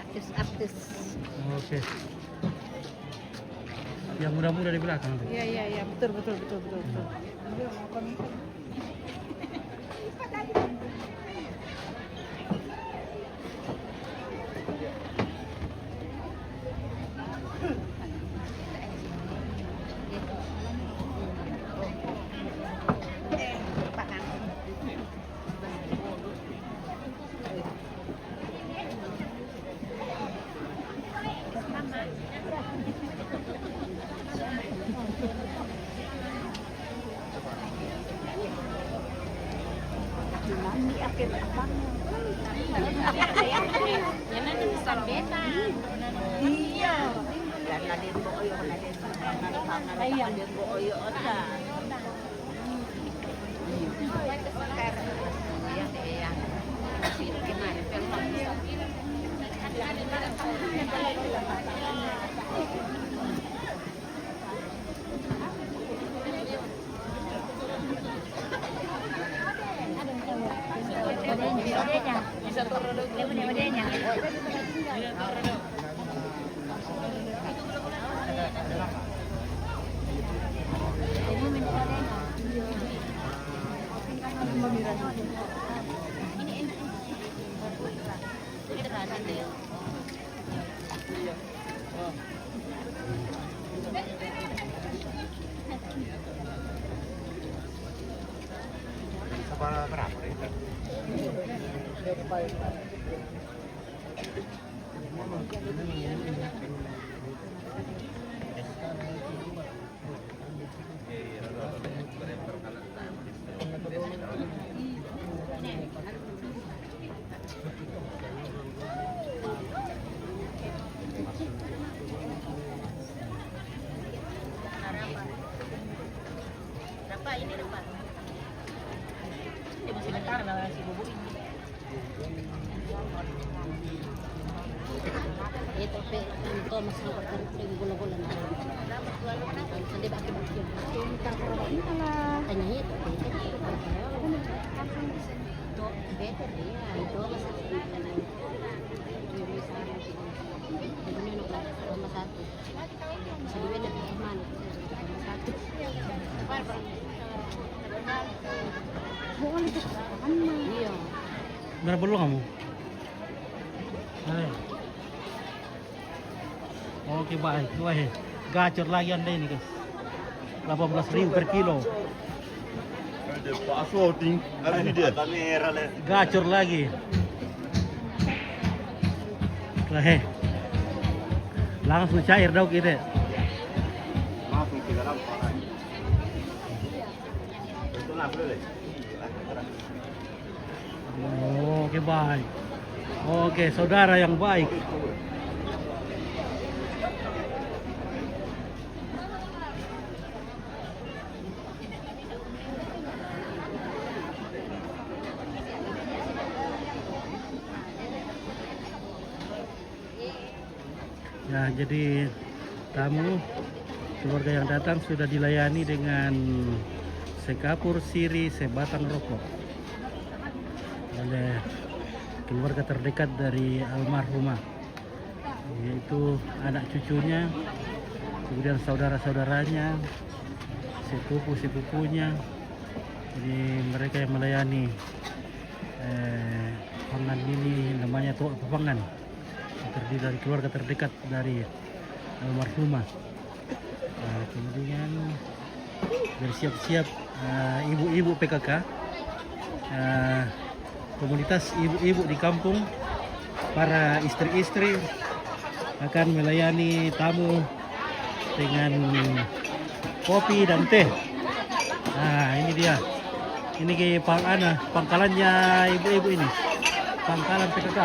Artis-artis. Oke. Yang muda-muda di belakang tuh. Iya, betul. Iya. Lalin mo oyo lalin mo oyo ota. Iya. Wadenya. Berapa ini depan? Dia masih bentar lah si bubuk ini. Ito pe ito mas nakakar gulo-gulo na. Hindi ba ito bukyo? Tanya ito. Ito better dia. Ito mas satu. Sabi na man. Satu. Iya. Berapa dulu kamu? Ayo. Oke baik, wah gacor lagi anda ini guys. 18.000 per kilo. Gacor lagi. Wah langsung cair dong kita. Oke baik. Oke saudara yang baik. Ya, jadi tamu keluarga yang datang sudah dilayani dengan sekapur siri sebatang rokok oleh keluarga terdekat dari almarhumah, yaitu anak cucunya, kemudian saudara-saudaranya, sepupu-sepupunya. Jadi mereka yang melayani pangan ini namanya Tua Pepangan, terdiri dari keluarga terdekat dari almarhumah. Kemudian bersiap-siap ibu-ibu PKK, komunitas ibu-ibu di kampung, para istri-istri akan melayani tamu dengan kopi dan teh. Nah ini dia, ini ke pangkalannya ibu-ibu ini, pangkalan PKK.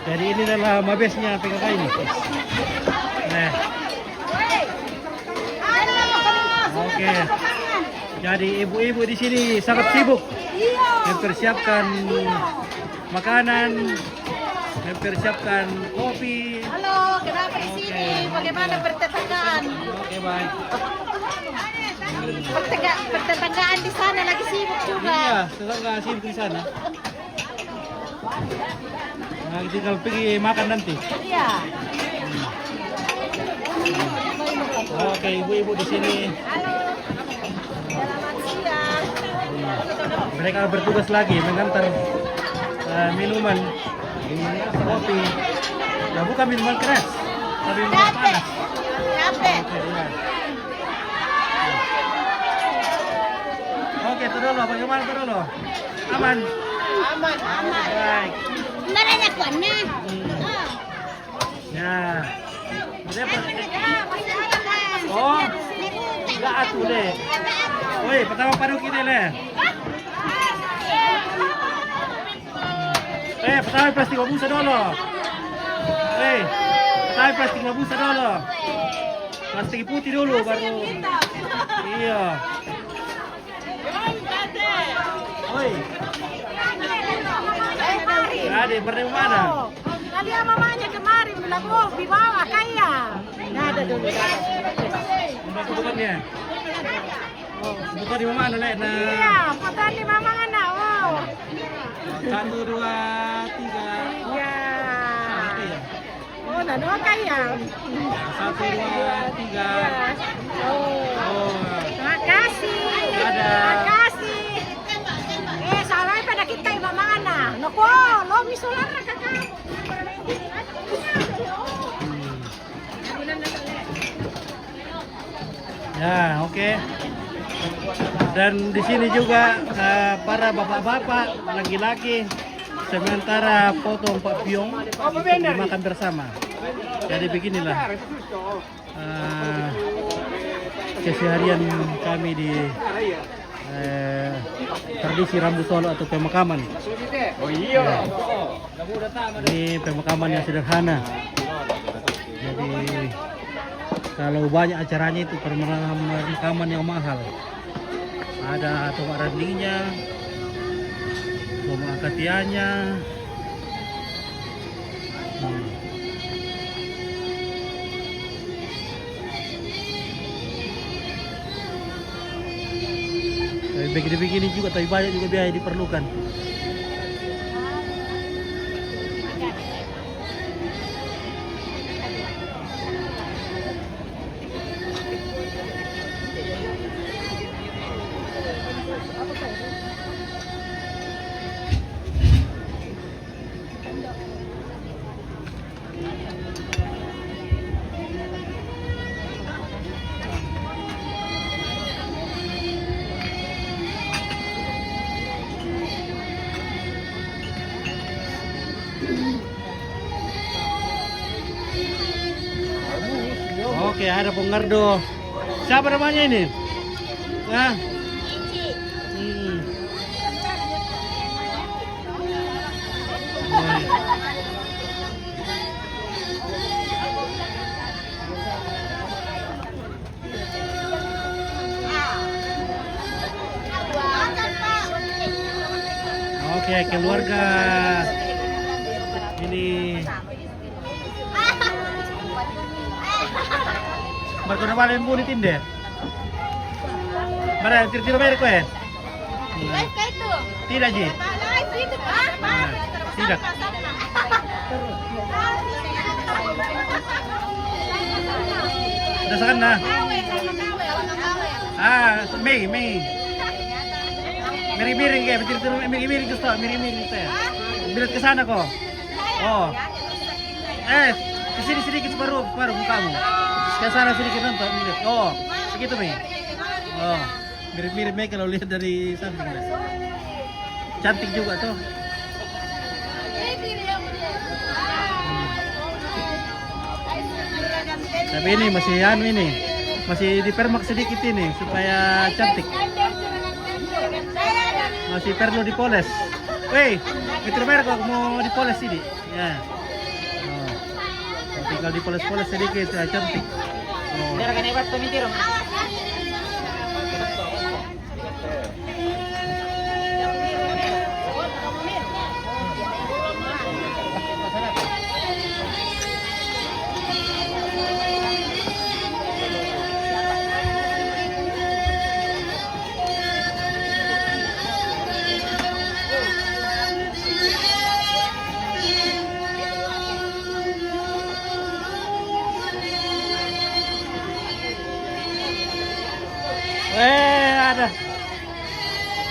Jadi ini adalah mabesnya PKK ini. Nah. Oke. Jadi ibu-ibu di sini sangat sibuk mempersiapkan makanan, mempersiapkan kopi. Halo, kenapa di sini? Bagaimana bertetanggaan? Oke, baik. Bertetanggaan di sana lagi sibuk juga. Iya, tetangga sibuk di sana. Nah, tinggal pergi makan nanti. Iya. Oke, ibu-ibu di sini. Halo. Selamat siang. Mereka bertugas lagi mengantar minuman, kopi. Ya bukan minuman keras, tapi minuman panas. Capek. Oke, itu dulu. Bagaimana itu dulu? Aman? Aman. Baik. Marahnya kuatnya. Ya. Oh, enggak atuh deh. Woi, pertama paduk ini leh. Pertama plastik babusa dulu. Pertama plastik babusa dulu. Plastik putih dulu baru. Iya. Oi. Adik, berdua mana? Kali mamanya kemarin bilang, oh, di bawah kaya. Nggak ada dulu. Bukannya? Bukan di mana, Lek? Nah, Iya, fotoan di mama anak, wow. 1, 2, 3. Iya. Iya. Oh, nah dua kaya. 1, 2, 3. Oh. Oh. Makasih. Ada. Makasih. Salahnya pada kita iba mana? Nako, lo misular na kakak. Ya, oke. Dan di sini juga para bapak-bapak, laki-laki, sementara potong Pak Piong untuk dimakan bersama. Jadi beginilah keseharian kami di tradisi Rambu Solo atau pemakaman. Oh iya. Ini pemakaman yang sederhana. Jadi kalau banyak acaranya itu pemakaman yang mahal. Ada tomak randingnya, tomak akatianya. Tapi begini-begini juga, tapi banyak juga biaya diperlukan. Oke, ada Pongardo. Siapa namanya ini? Nah. Oke, keluarga ini Marco Navale muli tinde. Mara tiro mere ko Tidak Ji. Tidak. Dasakan na. Mei. Miri-miring kayak, betul miri-miring gusto, miri-miring gusto ya. Bilat ke sana ko. Oh. Sini baru mukamu. Ke sana sedikit nonton, lihat. Oh, segitu Mei. Oh, mirip-mirip Mei kalau lihat dari samping. Cantik juga tuh. Tapi ini masih dipermak sedikit ini supaya cantik. Masih perlu dipoles. Woi, Mitra Merko mau dipoles ini. Ya. Oh. Tinggal dipoles-poles sedikit ya, cantik. Oh.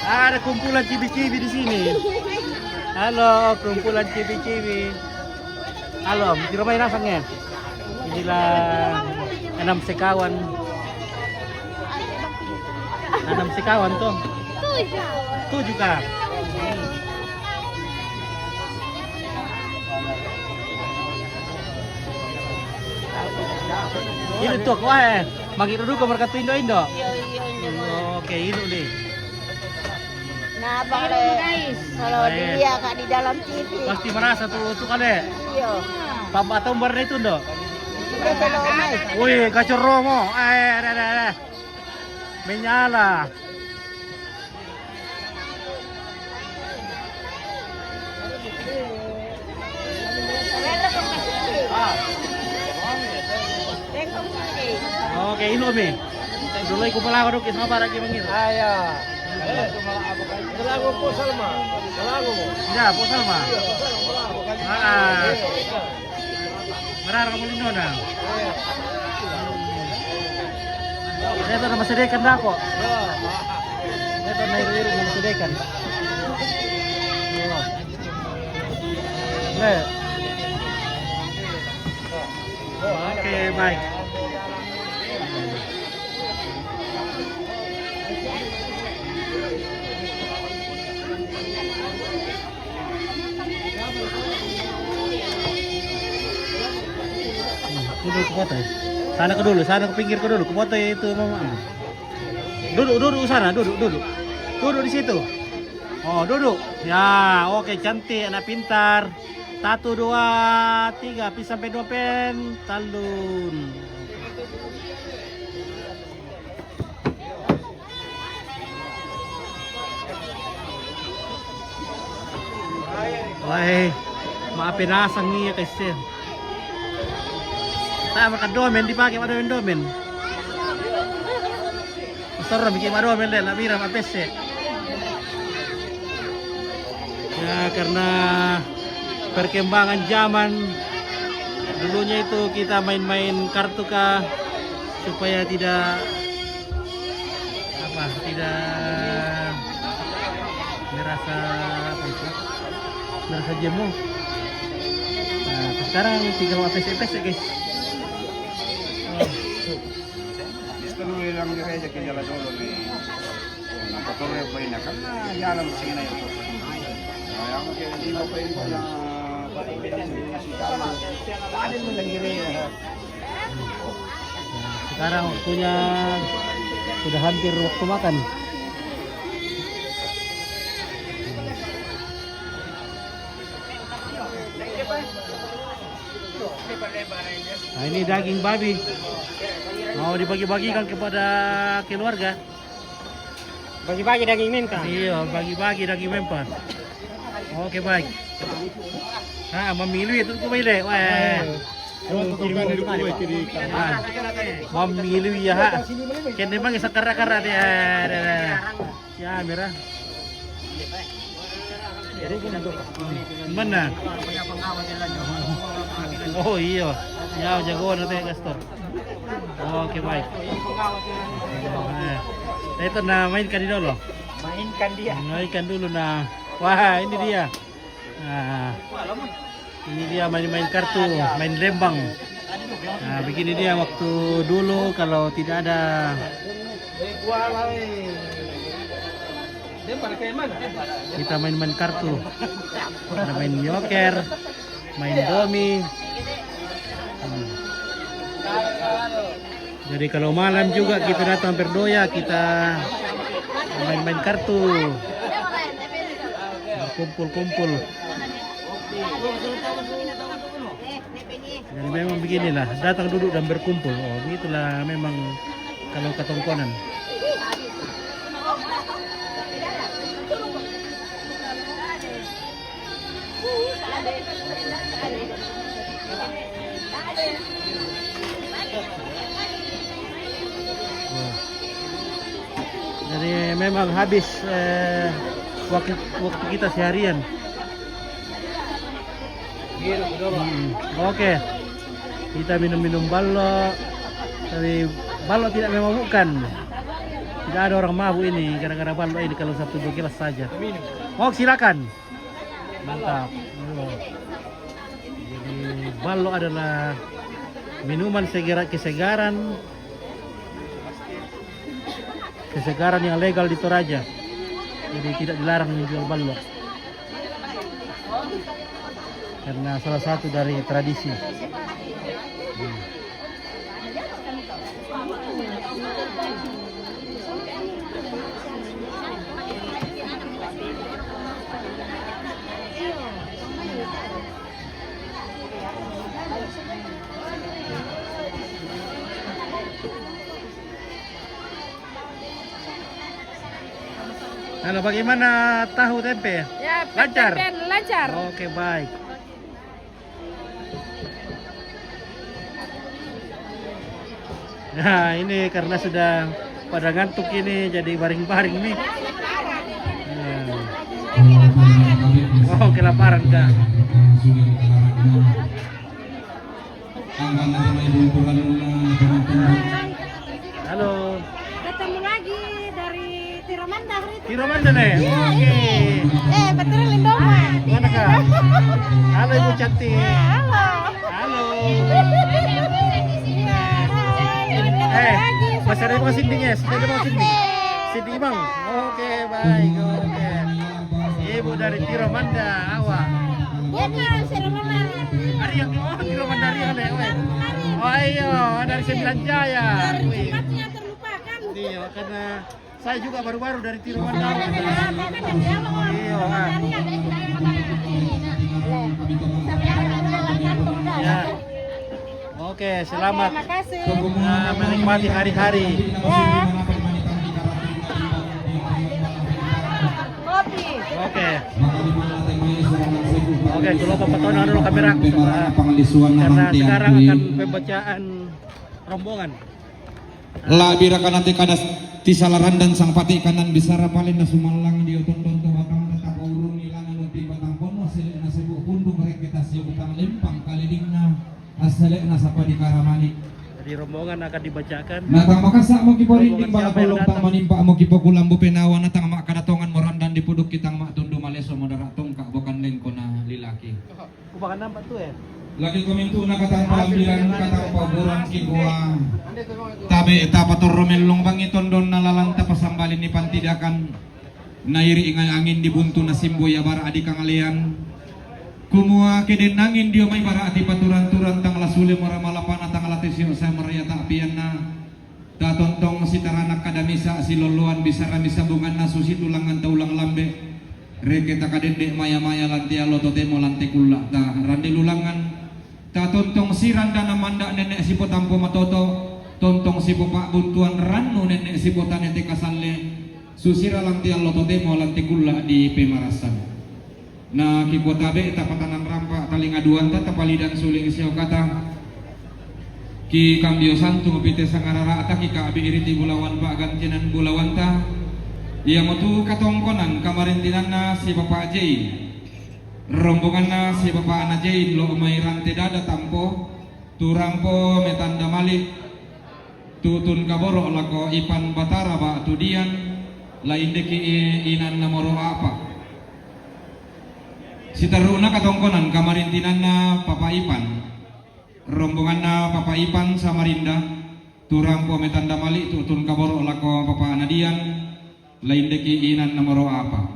Ada kumpulan cibi-cibi di sini. Halo, kumpulan cibi-cibi. Halo, di rumah rasanya. Inilah 6 sekawan. 6 sekawan tuh. 7 kah? Ini tuh, wah, makin dulu ke mereka Indo. Oke, ini deh. Nah, Bang Le, kalau dia kak di dalam TV. Pasti merasa tuh kali. Iya. Papa tombar itu ndo. Udah selesai. Wih, kacau romo. Ada. Menyala. Indomie. Dulu ko pala ako sama para lagi mangir. Ayah. Salago po, Salma. Salago mo. Ya, po Salma. Marar ka mulino na. Ito na masidekan na ako. Ito na iro na masidekan. Oke, baik. Duduk ke foto. Sana ke dulu, sana ke pinggir ke dulu. Ke foto itu mama. Duduk sana, duduk. Duduk di situ. Oh, duduk. Ya, oke, cantik, anak pintar. 1, 2, 3, sampai 2 pen, talun. Wah, maafin asang niya kasi. Tayo makadomen, di pakai madomen. Masarap bikin madomen deh, labira mapese. Ya karena perkembangan zaman, dulunya itu kita main-main kartu kah supaya tidak merasa jenuh. Nah, sekarang tinggal apes-apes ya guys. Tuloy lang ni Reza kaya dolo ni napatuloy pa ina kana yalam sa ina ito. Ay ako kaya hindi mo pa ito na paano mo lang Reza. Sekarang waktunya sudah hampir waktu makan. Nah, ini daging babi. Mau dibagi-bagikan kepada keluarga. Bagi-bagi daging minta. Iya, bagi-bagi daging mempan. Oke, baik. Nah, memilih itu kumile. Wah. Memilih ya, ha. Kene bang sakara-kara dia. Ya, merah. Mana? Oh iya, ya jagoan nanti Gastor. Oke baik. Nah, itu nah mainkan di dulu. Mainkan dulu nah. Wah ini dia. Nah, ini dia main-main kartu, main lembang. Nah begini dia waktu dulu kalau tidak ada. Kita main-main kartu. Ada main joker, main domi. Jadi kalau malam juga kita datang berdoya, kita main-main kartu. Kumpul-kumpul. Jadi memang beginilah, datang duduk dan berkumpul. Oh, begitulah memang kalau ketongkonan. Jadi memang habis waktu kita seharian. Oke, kita minum ballo. Tapi ballo tidak memabukkan. Tidak ada orang mabuk ini gara-gara ballo ini kalau 1-2 gelas saja. Oh silakan. Mantap. Jadi ballo adalah minuman kesegaran yang legal di Toraja. Jadi tidak dilarang menjual ballo. Karena salah satu dari tradisi. Halo, bagaimana tahu tempe? Ya, lancar. tempe lancar. Oke, baik. Nah, ini karena sudah pada ngantuk ini jadi baring-baring nih. Nah. Oh, kelaparan Kak. Halo. Ketemu lagi dari Tiromanda hari itu. Tiromanda nih. Oke. Betul Lindoma. Gimana Kak? Halo Ibu cantik. Halo. Halo. Hai. Masih ada Bang Cindy ya? Sudah ada Bang Cindy? Cindy Bang? Oke, baik, oke. Ibu dari Tiromanda, awak. Bukan, Tiromanda. Ariang, oh Tiromanda Ariang deh, weh. Oh iya, dari Sembilan Jaya. Wih. Tempatnya terlupakan. Iya, karena saya juga baru-baru dari Tiromanda. Iya, ya. Oke, selamat menikmati hari-hari. Oke. Oke, kalau pemotong dulu kamera karena sekarang akan pembacaan rombongan. La birakan nanti kada tisalaran dan sang pati kanan bisara paling na sumalang dia tonton to batang tetap urun ilangan uti batang pono selek na sebu pundu mereka kita siu utang lempang kalidingna asalek na sapa di karamani. Jadi rombongan akan dibacakan. Natang makasa mo kiporinding bala kolong tang manimpa mo kipokulambu penawa natang mak kadatongan morandan di puduk kitang mak tundu maleso modara tongka bukan lengko na lilaki. Kubakan nampak tuh ya. Lagi komentu na katang palambiran katang paburan kikuang. Tabe eta pator romelong bangiton don nalalanta pasambalin ni pantidakan. Nairi ingay angin dibuntu na simbo ya bara adi kangalian. Kumua keden angin dio may bara ati paturan-turan tang lasuli mora malapan atang latisyo sa maraya taapian na. Tatontong si taranak kadamisa si loluan bisara misabungan na susi tulangan taulang lambe. Reketa kadende maya-maya lantia lototemo lante kula ta randi lulangan. Tatontong si randa na manda nenek si potampo matoto. Tontong si popak buntuan ranu nenek si potan ete kasalle. Susira lantia lototemo lante kula di pemarasan. Na kipotabe tapatanan rampa taling aduan ta tapalidan suling siyo kata. Ki kambio santu ngopite sangarara ata ki kaabi iriti bulawan pa gantinan bulawan ta. Ia motu katongkonan kamarintinan na si Bapak Jai. Rombongan na si Bapak Ana Jai lo may rante dada tampo. Turangpo metanda malik. Tutun kaboro lako ipan batara ba tudian. Lain deki inan na moro apa. Si taruna katongkonan kamarintinan na Papa Ipan. Rombongan na Papa Ipan Samarinda. Turangpo metanda malik tutun kaboro lako Papa Anadian. Lain deki inan na moro apa.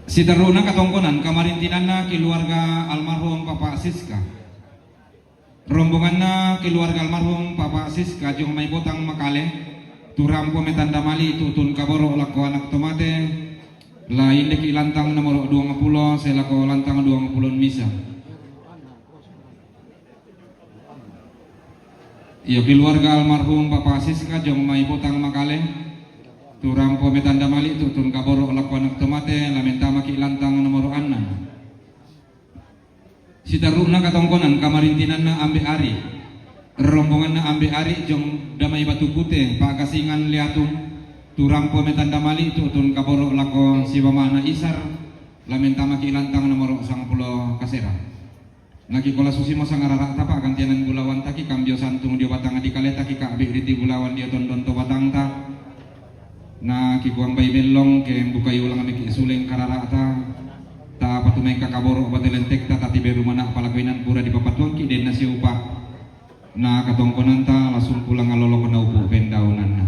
Si taruna katongkonan kamarintinan na keluarga almarhum Papa Siska. Rombongan na keluarga almarhum Papa Siska jong may botang makale. Turampo metanda mali tutun kaboro lako anak tomate. Lain deki lantang nomor 20 selako lantang 20 misa. Iyo keluarga almarhum Papa Siska jong may botang makale. Turampo metanda mali tutun kaboro lako anak tomate lamentama ki lantang nomor 6. Si taruna katongkonan kamarintinan na ambe ari. Rombongan na ambe ari jong damay batu putih pak kasingan liatung. Turampo metanda mali tutun kaboro lako si Bamana Isar lamentama ki lantang nomor 10 kasera. Naki kola susi mo sangarara tapa gantianan bulawan taki kambio santung dio batang adikale taki ka riti bulawan dio tondon to batang ta. Na kikuang bay belong ke buka ulang amik isuleng kararata ta patumay kakaboro batelentek ta tati beru mana palagwinan pura di papatuang ki den nasi upa na katongkonan ta langsung pulang ngalolo na upo pendaunan na.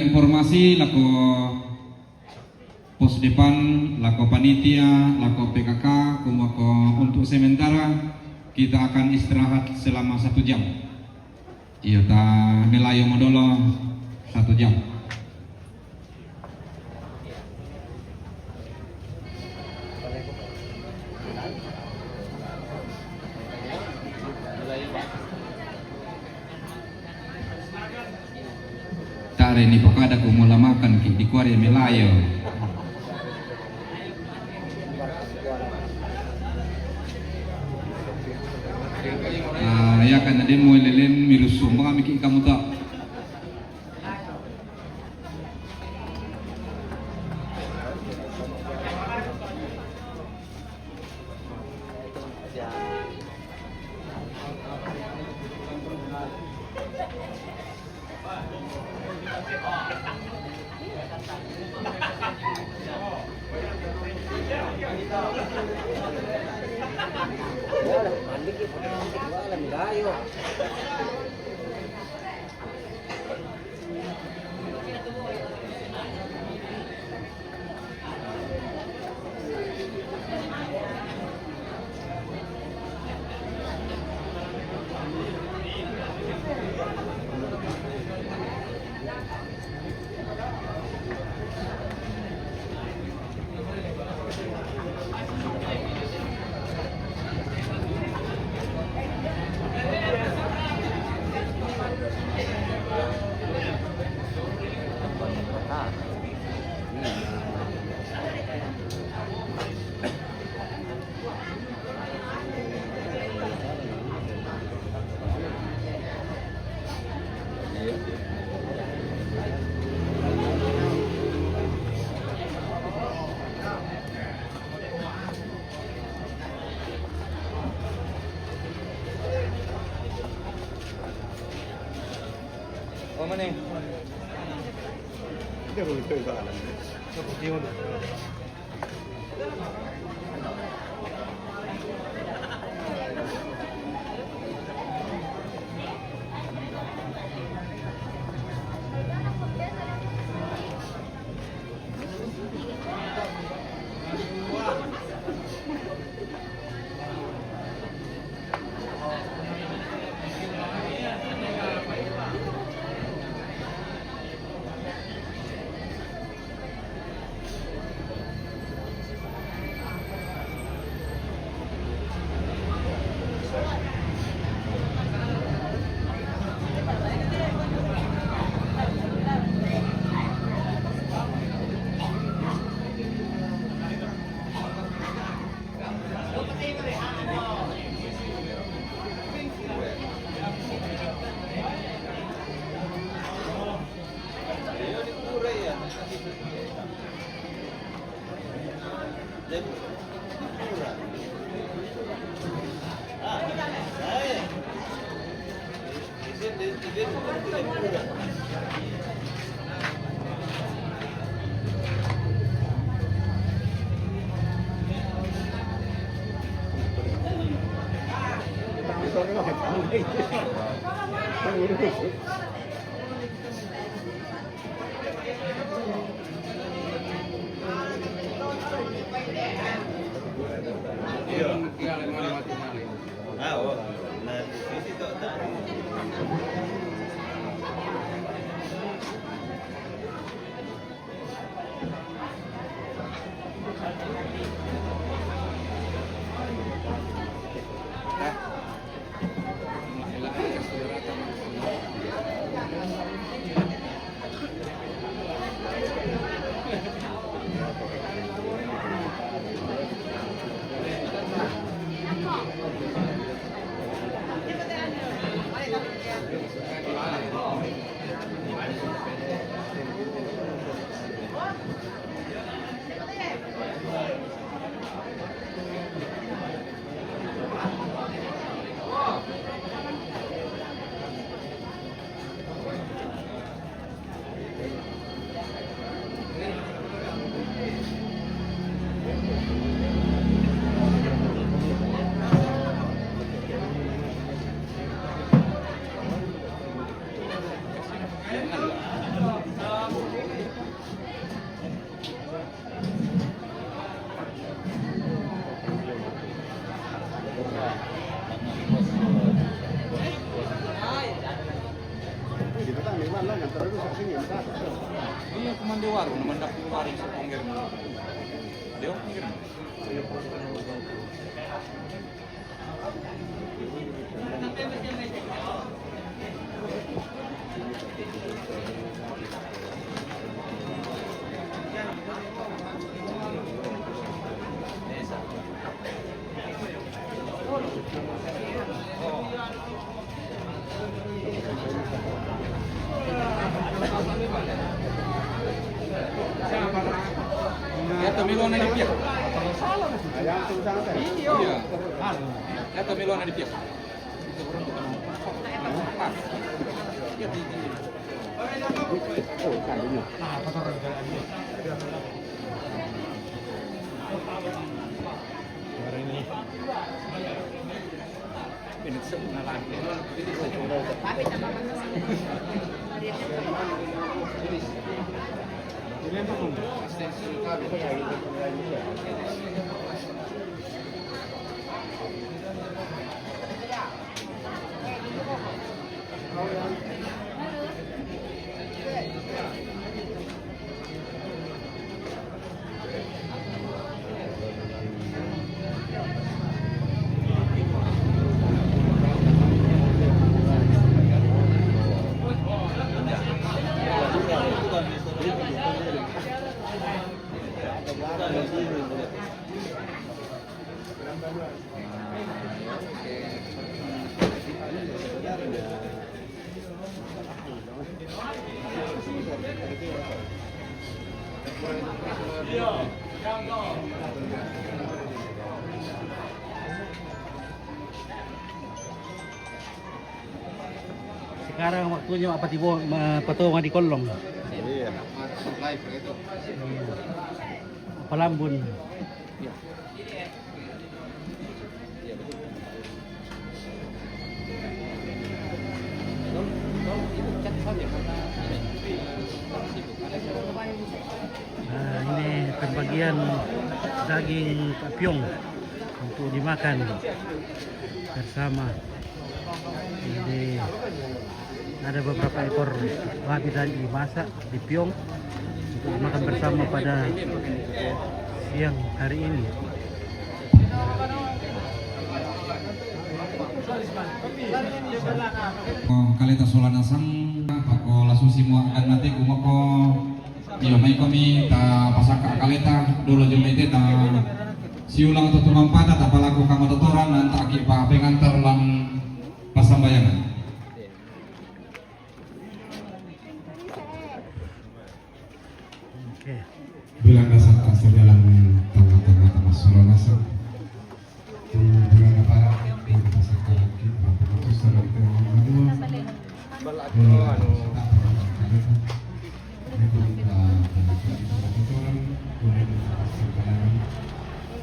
Informasi lako pos depan lako panitia lako PKK kumako untuk sementara kita akan istirahat selama 1 jam. Iya ta melayu modolo 1 jam. Tare ni pakada ko mula makan ki di kuarya melayu. Oh, mana? Dia boleh ke dalam. Seperti itu. Iya, cuma di warung, mendak di warung sepongger. Dia pinggir. Eto milona di pihak. Iya. Eto milona di pihak. Sekarang waktunya apa tibo patungan di kolong. Iya. Live itu. Palambun. Nah, ini pembagian daging papyong untuk dimakan bersama. Jadi ada beberapa ekor babi tadi dimasak, dipyong untuk dimakan bersama pada siang hari ini. Kalita solanasang ako langsung semua akan nanti gumako iyo may kami ta pasaka kalita dulu jumite ta siulang to tumampada ta palaku kama tutoran nanta aki pa pengantar lang pasambayangan. Oke. Bilang dasar kasar dalam tengah-tengah tamas solanasang bilang apa kita pasaka lagi apa itu sarang tengah kedua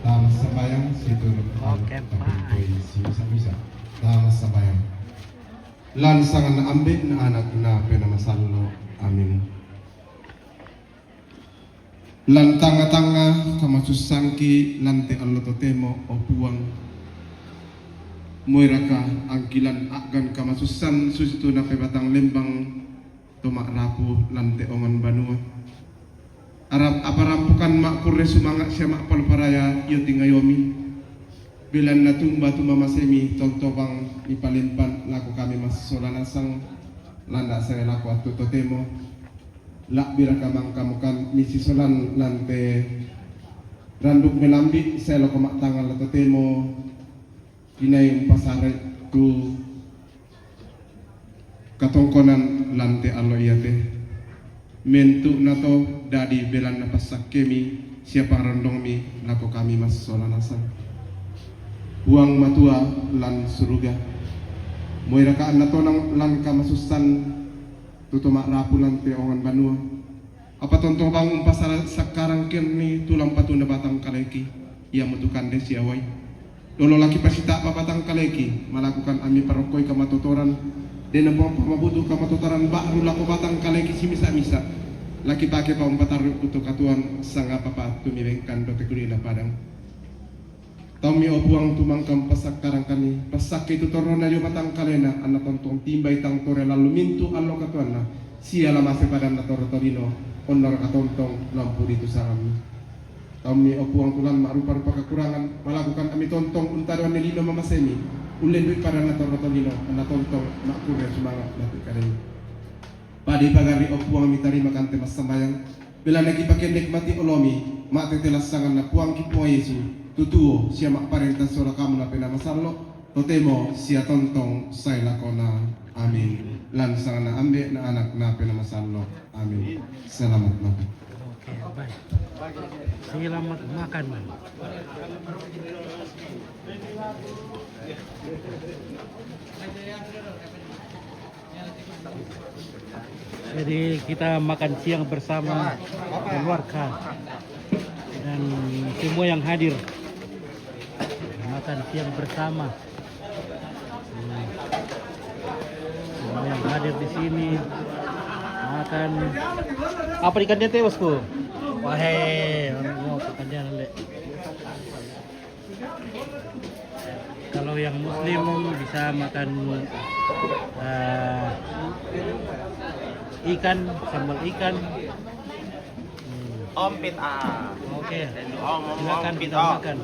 dalam sembahyang situ bisa dalam sembahyang lansangan ambit na anak na penamasalno amin lan tanga-tanga kamasusangki lante allo totemo opuang muiraka angkilan agan kamasusan susitu na batang lembang tumak rapu lante ongan banua Arab aparampukan makkurre sumangat siya makpal paraya iyo tingayomi bilan natumba tumamasemi tontobang ipalimpan laku kami mas solanasang landa saya laku atu totemo lak birakamang kamukan misi solan lante randuk melambi saya lako maktangan la totemo inay pasare ku katongkonan lante allo iyate mentu nato dadi belan na pasak kemi siapa randong mi lako kami mas solanasang buang matua lan suruga moira kaan nato nang lan kamasusan tutuma rapu lan teongan banua apa tontong bangun pasar sekarang kini tulang patu na batang kaleki ia mutukan desi awai lolo laki pasita pabatang kaleki melakukan ami parokoy kamatotoran dan ang pamabuto kamatotoran baru lako batang kaleki si misa-misa laki pake pa umpataru untuk katuan sanga papa tumilengkan dote kulila padang Tami opuang tumangkam pasak karang kani pasak itu torona yo batang kalena anak tontong timbay tang tore lalu mintu allo katuan na siya lamase padan na torino honor katontong lampu dito sa kami Tami opuang tulan marupa-rupa kekurangan melakukan kami tontong untaruan nilino mamasemi ulen duit padan na torino anak tontong makure semangat lati kadeni padi pagari opuang mitari makante mas sambayang bila nagi pakendek mati olomi mati telasangan na puang kipuang Yesu tutuo siya makparenta sura kamu na pinamasallo totemo siya tontong say lakona amin lansangan na ambe na anak na pinamasallo amin salamat makan. Oke, baik. Selamat makan. Jadi kita makan siang bersama keluarga dan semua yang hadir makan siang bersama. yang hadir di sini makan apa ikannya teh bosku? Wahai, mau ikannya lele. Kalau yang muslim bisa makan ikan, sambal ikan. Ompit Oke, Om silakan ompit kita makan.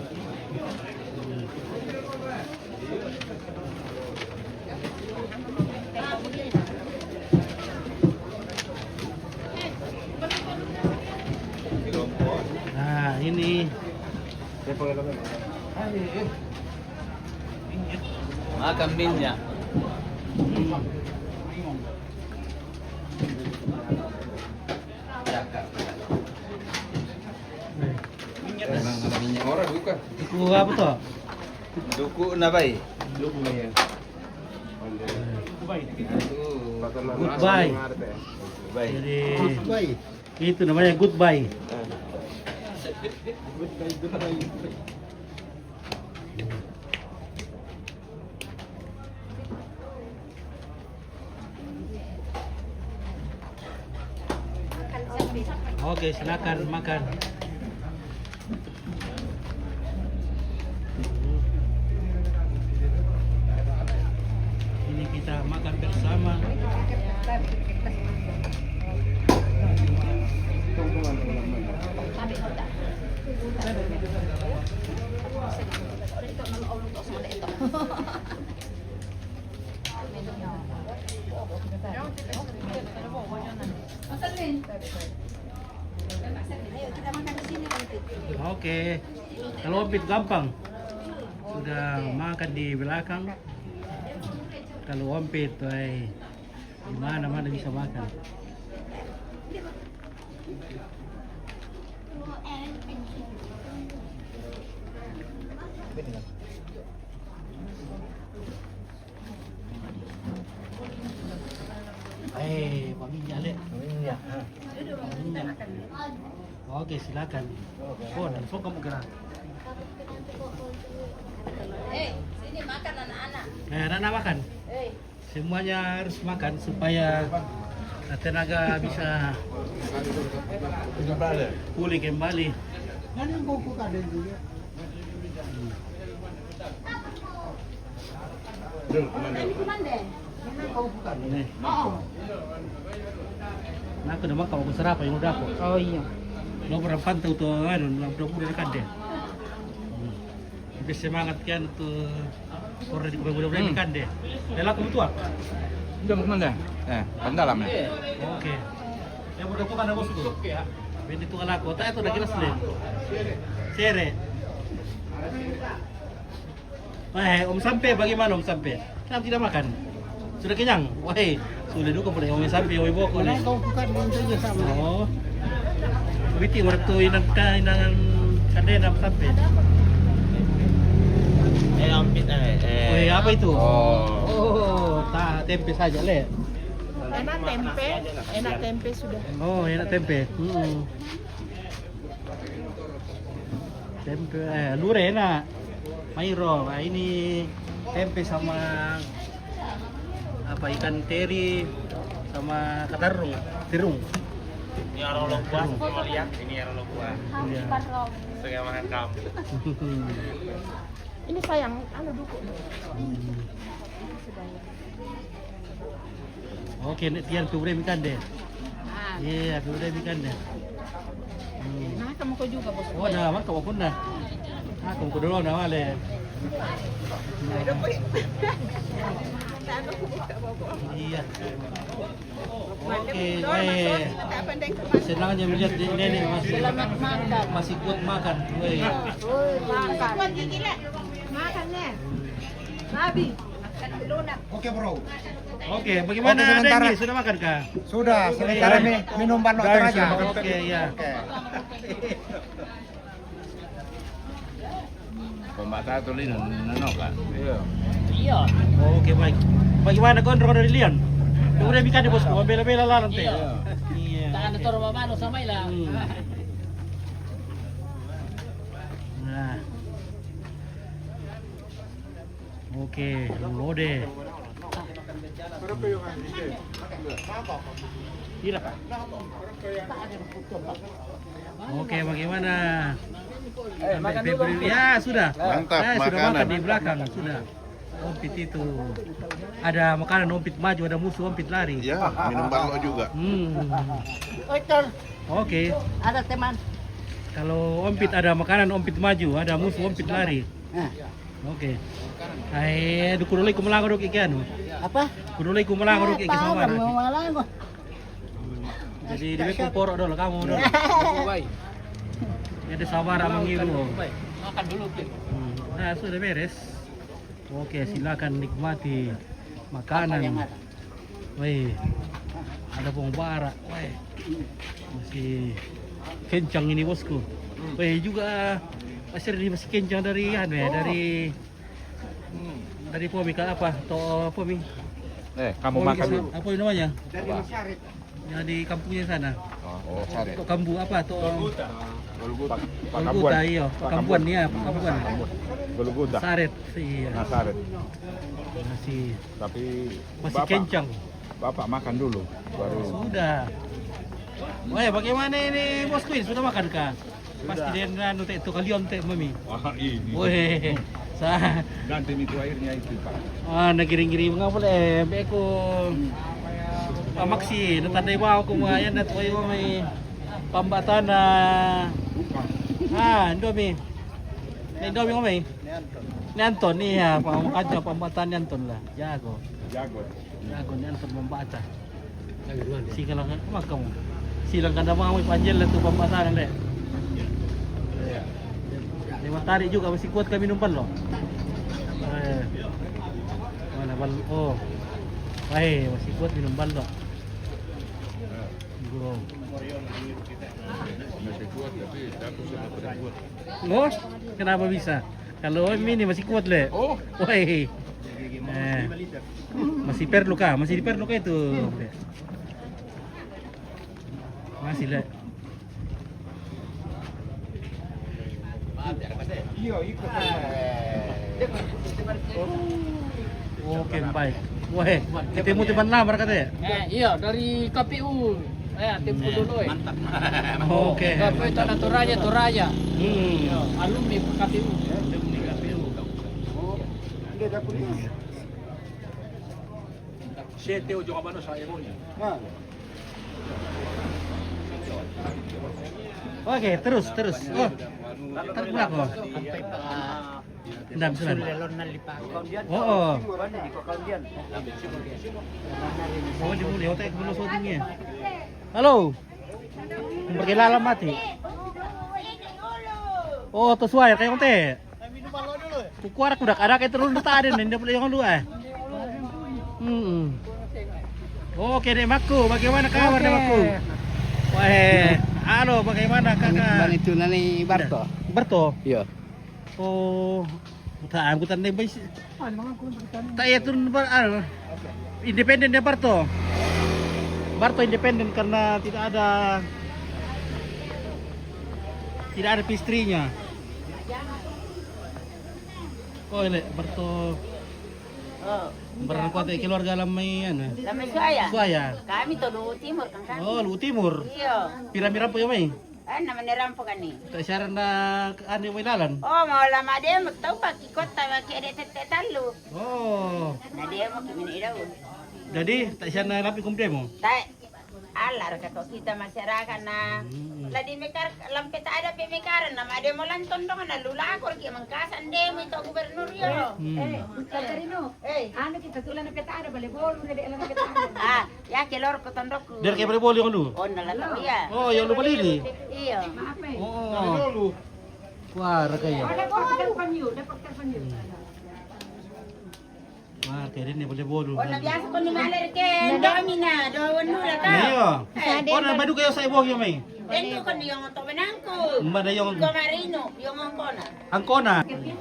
Nah, ini Makan minyak. Ada minyak orang bukan? Iku apa tuh? Duku na bay. Goodbye. Jadi itu namanya goodbye. Oke, silakan makan. Ini kita makan bersama. Oke, kalau ompit gampang, sudah makan di belakang. Kalau ompit, di mana-mana bisa makan. Minyak le. Minyak. Oke, silakan. Oh, dan so kamu gerak. Sini makan anak-anak. Anak-anak makan. Semuanya harus makan supaya tenaga bisa pulih kembali. Nih. Nah, aku naman kamu sarap yung udah ko. Oh iya. Lo pernah pantau tuh ano, udah kan deh. Lebih semangat kan tuh orang di mudah-mudahan ikan deh. Ela kamu tua. Udah mana? Pendalam ya. Oke. Yang udah bukan bos tuh. Bini tuh kalau kota itu udah jelas deh. Sere. Om Sampai bagaimana Om Sampai? Kenapa tidak makan? Sudah kenyang? Wahai, sudah duka pada Om Sampai, Om Boko nih. Kau bukan untuk sama. Oh. Witi orang tuh inang kandena Om Sampai. Ompit Apa itu? Oh. Tempe saja le. Enak tempe sudah. Oh, enak tempe. Tempe, lure enak. Mairo, ini tempe sama apa ikan teri sama katarung, terung. Ini orang lo buah, mau lihat ini orang lo buah. Iya. Setengah makan kamu. Ini sayang, anu duku. Oke, nek tiar kubre ikan deh. Iya, kubre ikan deh. Nah, kamu kau juga bos. Oh, dah, mak kamu pun dah. Kamu kudu dulu dah wale. Iya. Oke, senangnya melihat nenek masih kuat makan. Kuat gigi nak. Makan nih. Nabi. Oke bro. Oke, bagaimana Dengi? Sudah makan kah? Sudah, sementara minum ban motor aja. Oke, ya. Pembata tulis nanok kan? Iya. Oke, baik. Bagaimana kontrol dari Lian? Udah bikin di bosku, bela-bela lah nanti. Iya. Tak ada toro mamano sama ilang. Nah. Oke, lode. Tidak. Oke, bagaimana? makan dulu. Ya, sudah. Mantap, Saya sudah makanan. makan di belakang, sudah. Ompit itu. Ada makanan ompit maju, ada musuh ompit lari. Ya, minum balok juga. Oke. Ada teman. Kalau ompit ada makanan ompit maju, ada musuh ompit lari. Oke. Hai, dukululay kumalango dok ikan. Apa? Kululay kumalango dok ikan sama. Malango. Jadi dia kuporo dulu kamu dulu. Ada sabar mengiru. Makan dulu, Kim. Nah, sudah beres. Oke, silakan nikmati makanan. Woi, ada bawang bara. Woi, masih kencang ini bosku. Woi juga masih kencang dari dari Pomi kan apa? Atau Pomi? Kamu Pomi ke- Apa ini namanya? Yang di kampungnya sana. Oh, sari. Atau kambu apa? Atau Golguta. Golguta iya, Kambuan ya, Kambuan. Golguta. Saret, iya. Saret. Masih Tapi kencang. Bapak makan dulu baru. Sudah. Wah, bagaimana ini Bos Queen? Sudah makan kah? Pasti dia anu teh itu kalian teh mami. Wah, ini. Weh. Sa Ganti itu airnya itu, Pak. nagiring-giring nga boleh. Beko. Maksi, natanda iba ako kumayan na tuyo may pambata na. Indomie. Indomie ko may. Ni Anton iya, pangkakan pambata ni Anton lah. Jago. Jago. Jago ni Anton pambata. Sila lang magkam. Silang kada mga may panjel lah tu pambata na deh. Lima tarik juga masih kuat kami numpang loh. Mana bal? Oh. Masih kuat minum bal loh. Bro. Oh, kenapa bisa? Kalau ini masih kuat le. Oh. Woi. Masih perlu kah? Masih diperlu kah itu? Masih le. Iya, ikut. Oke, baik. Wah, ketemu teman lama katanya. Iya, dari KPU. Tempo dulu Mantap. Oke. KPU itu Toraja. Alumni KPU. Sete o juga mana saya punya. Oke, terus. Oh. Terpulang kok. Ndam sulan. Oh. Oh, di mulai otak belum syutingnya. Halo. Perkilala mati. Oh, to suai kayak onte. Kukuara kudak ada kayak terus tadi nih, ndak boleh yang lu Oke deh Makku, bagaimana kabar deh Makku? Wah, halo, bagaimana kakak? Bang itu nani Barto. Barto? Iya. Oh, tak angkutan deh bais. Tak ya turun independen ya Barto. Barto independen karena tidak ada pistrinya. Oh ini Barto. Berangkat keluarga lamai ano. Lamay suaya. Suaya. Kami to Luwu Timur kan kami. Oh, Luwu Timur. Iya. Pira-pira po yung may. Naman nirampo kani. Tak siaran na ano yung ilalan. Oh, mawala made magtaw pa kikot tawa kaya talo. Oh. Nade mo kimi ilaw. Jadi tak siaran na lapi kumple mo. Tai alar ka to kita masyarakat na ladi mekar lampet ada pemekaran na made mo lan tondong na lulakor ki mangkasan demo ito gubernur yo. Katarino, ano kita tulan na petara, balibol, hindi alam na petara. Ya kelor ko tondok ko. Dari kayak boleh yung lu. Oh, nalataw ya. Oh, yung lupa lili. Iya. Oh. Wah, kayo. Dapat panyo. Wah, kayak ini boleh bolu. Oh, nabiasa ko ni Maler ken. Dami na, dawan nula ka. Ayo. Oh, nabadu kayo sa ibog yung may. Dendo ko ni yung to benangko. Mbada yung Ko marino, yung angkona. angkona. Kaya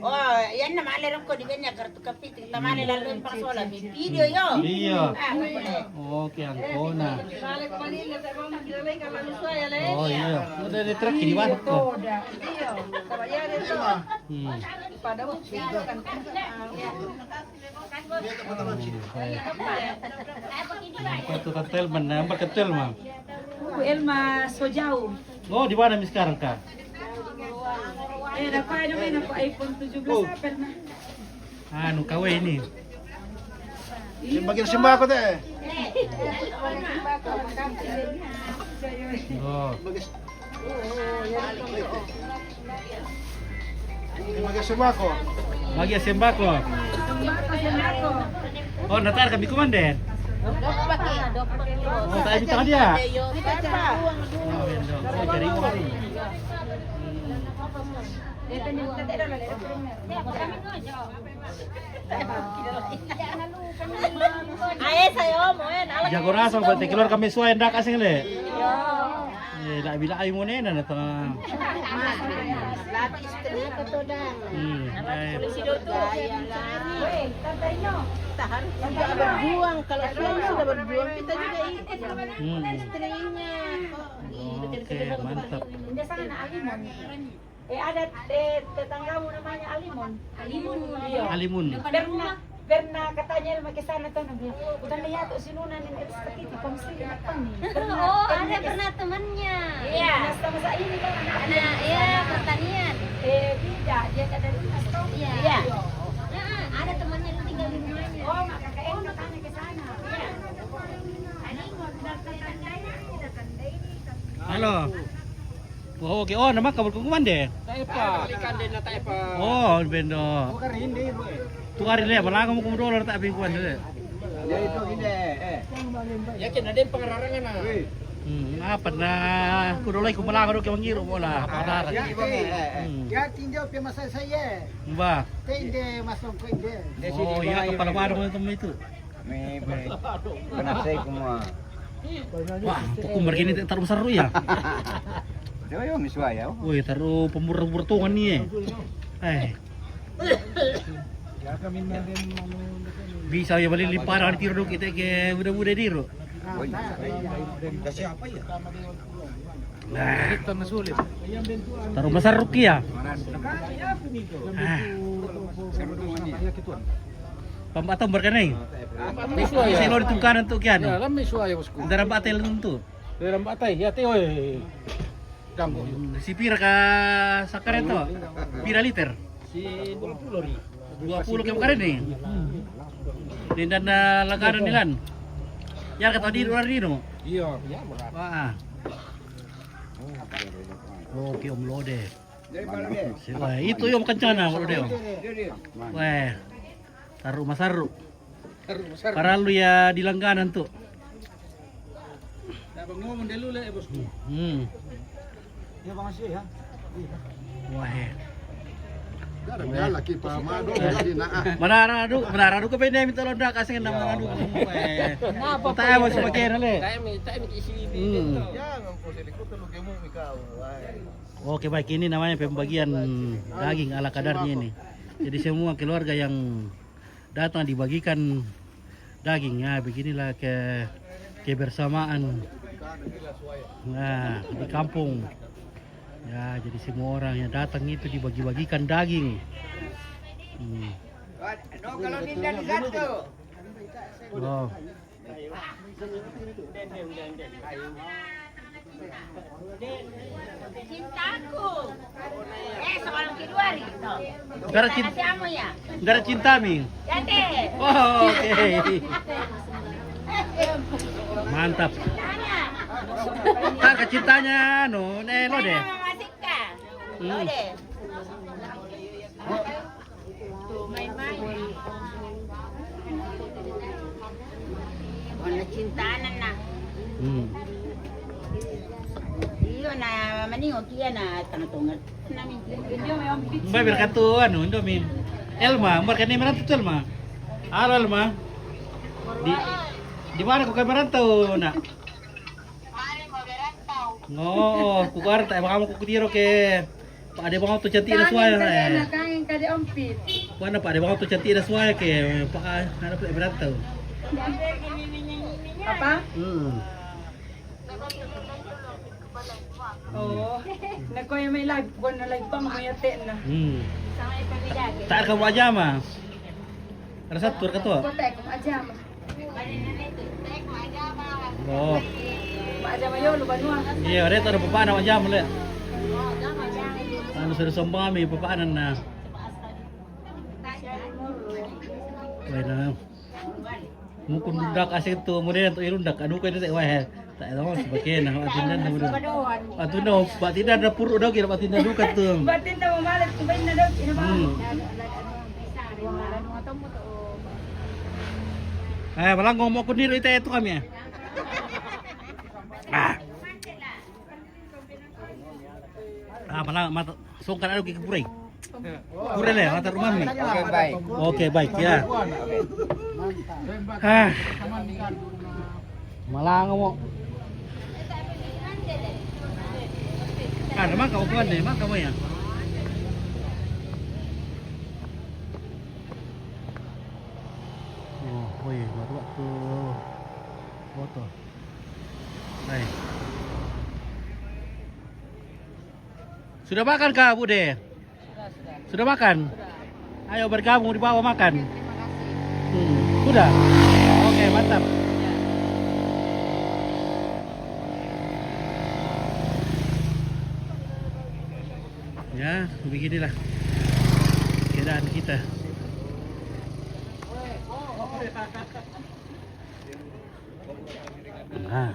Oh, yan na malaram ko di kanya kartu kapitik tamale lalo yung pasola may video yo. Iya. Ah, boleh. Oke, angkona. Oh iya. Udah di truk di mana tuh? Hmm. Apa tuh kantel mana? Apa kantel mah? Elma Sojau. Oh, di mana mi sekarang kak? Dapat naman ako iPhone 17 Apple na. Anu kawe ini. Bagian sembako teh. Oh. Bagian sembako. Bagi sembako. Oh, natar kami komandan. Oh, tak ada tangan dia. Oh, bendo. Saya cari uang. Ayo saya omoen. Jago rasa buat keluar kami suai ndak asing le. Dak bila ayo mo na to. Lagi istri ko to dan. Polisi itu. Tahan. Sudah berjuang. Kalau suami sudah berjuang kita juga ikut. Istrinya. Oke, mantap. Hindi sana na Alimon. Ada tetanggamu namanya Alimon. Alimon. Iya. Alimun. Pernah katanya rumah ke sana tuh nabi. Udah lihat sinunan yang kita sakit di komisi apa nih? Oh, ada pernah temannya. Iya. Sama saya ini kan Nah, iya pertanian. Tidak, dia ada di Astro. Iya. Iya. Nah, ada temannya yang tinggal di rumahnya. Oh, maka kayak tanya ke sana. Halo. Oh, oke. Oh, nama kabel kuman deh. Oh, bendo. Tu hari le, malah kamu kumudolo tak bingkuan deh. Ya itu gini, Yakin ada pengararangan na. Apa na kudolay kumalang ko mangiru mo la. Padara. Ya tindaw pe masa saya. Ba. Tende masong ko inde. Oh, iya kepala baru mo itu. May panasay ko mo. Wah, kumbar gini taruh seru ya. Diba yung miswaya? Woi, taruh pemurah-pemurtungan nih. Bisa ya balik limparan tiro kita ke muda-muda diro. Kasi apa ya? Nah, taruh besar ruki ya. Pambatang berkenai. Bisa lo ditungkanan tuh kian. Ya, lam miswaya bosku. Darah batel tentu. Dalam batay, ya teh oi. Kamu Si pira ka sakaren to? Pira liter? si 20 ri. 20 ke kemarin nih. Dindan na lagaran nilan. Ya kata di luar dino. Iya, ya murah. Wah. Oke Om Lode. Wah, itu yang kencana Om Lode. Wah. Taruh masaru. Para lu ya di langganan tuh. Dapat ngomong dulu le bosku. Ya bang Asy ya. Wah. Laki pa mado na. Manarado ka pa na minta londa kasi nga naman ano. Wah. Tayo mo sa pagkena le. Tayo isi Ya ngampo sili ko tulog mo ikaw. Oke baik, ini namanya pembagian daging ala kadarnya ini. Jadi semua keluarga yang datang dibagikan daging. Ya beginilah kebersamaan. Nah di kampung. Ya jadi semua orang yang datang itu dibagi-bagikan daging. Kalau tidak di satu. Oh. Cintaku. Seorang kedua ri. Gara cinta, Kamu ya. gara cinta mi. Ya deh. Oh, oke. Mantap. Tanya. Kan kecintanya no, lo deh. Masih kah? Lo deh. Tuh main-main. Mana cintanan na. Iyo na maningok iya na tangtungan. Namin Mbak berkatu anu Indomie. Elma, mbak kan merantau tuh Elma. Halo Elma. Di mana kau merantau nak? Oh, ku karta emang kamu ku tiro ke Pak Ade bang tuh cantik na suara. Ning kada ompit. Kuan apa? Ada waktu cantik dah suai ke Pak ada pula berantau. Apa? Oh, nako yung may live, buwan na live pa mayate na. Tak ada kamu aja mah. Ada satu ka to. Kote ko aja ma. Oh. Aja mayo lu banua. Iya, ada ada papa nama jam le. Anu sudah sombong kami papaanan na. Bueno. Mukun dak asik tu kemudian tu irundak anu ko ini wah. Tak tahu sebagian nah atindan na mudah. Atuno, batindan na puro daw kira batindan dukat tu. Batin na mamalit kung bain na daw ina ba. Malang ngomong ko nilo ito kami ah. Malang mata songkan anu ke purai. Purai le mata rumah ni. Oke, baik. Oke, baik ya. Malang ngomong. Memang kau tuan deh, memang kamu ya. Oh, iya, baru waktu foto. Baik. Sudah makan kah, Bude? Sudah makan? Ayo bergabung di bawah makan. Sudah? Oke, mantap. Ya, beginilah keadaan kita. Nah.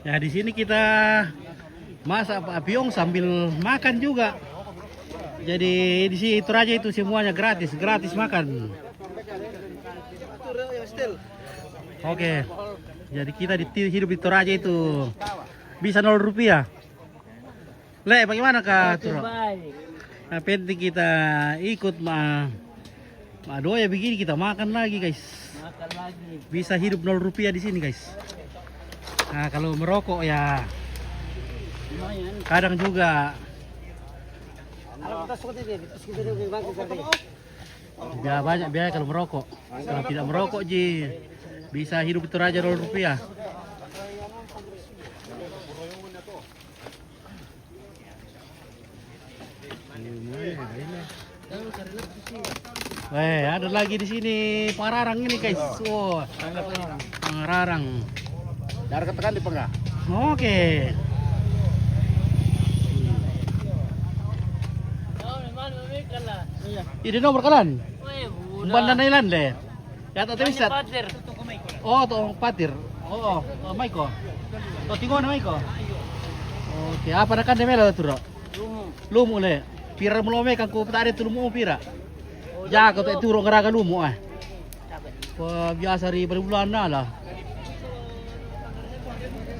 Ya di sini kita masak Pak Piong sambil makan juga. Jadi di sini itu aja itu semuanya gratis makan. Oke. Jadi kita hidup di Toraja itu bisa 0 rupiah. Le, bagaimana Kak Turo? Nah, penting kita ikut doya begini kita makan lagi guys. Makan lagi. Bisa hidup 0 rupiah di sini guys. Nah kalau merokok ya kadang juga ya banyak biaya kalau merokok. Kalau tidak merokok ji bisa hidup itu aja 0 rupiah. Ada lagi di sini pararang ini guys. Wow, pararang. Dar ketekan di penggah. Oke. Ini nomor kalan. Bandan Thailand deh. Ya tak bisa. Oh, to patir. Oh, Maiko. To tingo na Maiko. Oke, apa nak de mela tu ro? Lumu le. Pira mulome kan ko tare tu lumu pira. Ja ko te turo ngaraga lumu ah. Wah, biasa ri berbulan na lah.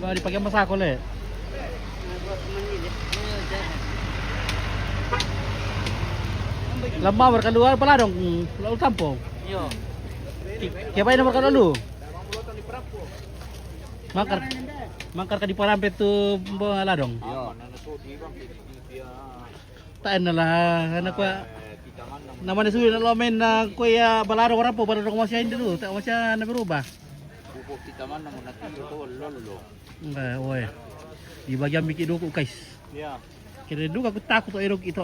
Gak dipakai masako le. Lama berkeluar pala dong, lalu tampung. Yo. Kaya na berkeluar. Mangkar ka di parampet tu bala dong. Yo. Taan na lah, anak ko. Naman sulit na lomen na kuya balaro ko rapo, balaro ko masya hindi dulu, tak masya na berubah. Pupuk kita man namun nanti itu lolo. Enggak, woi. Di bagian bikin duku guys. Iya. Kira duku aku takut tuh erok itu.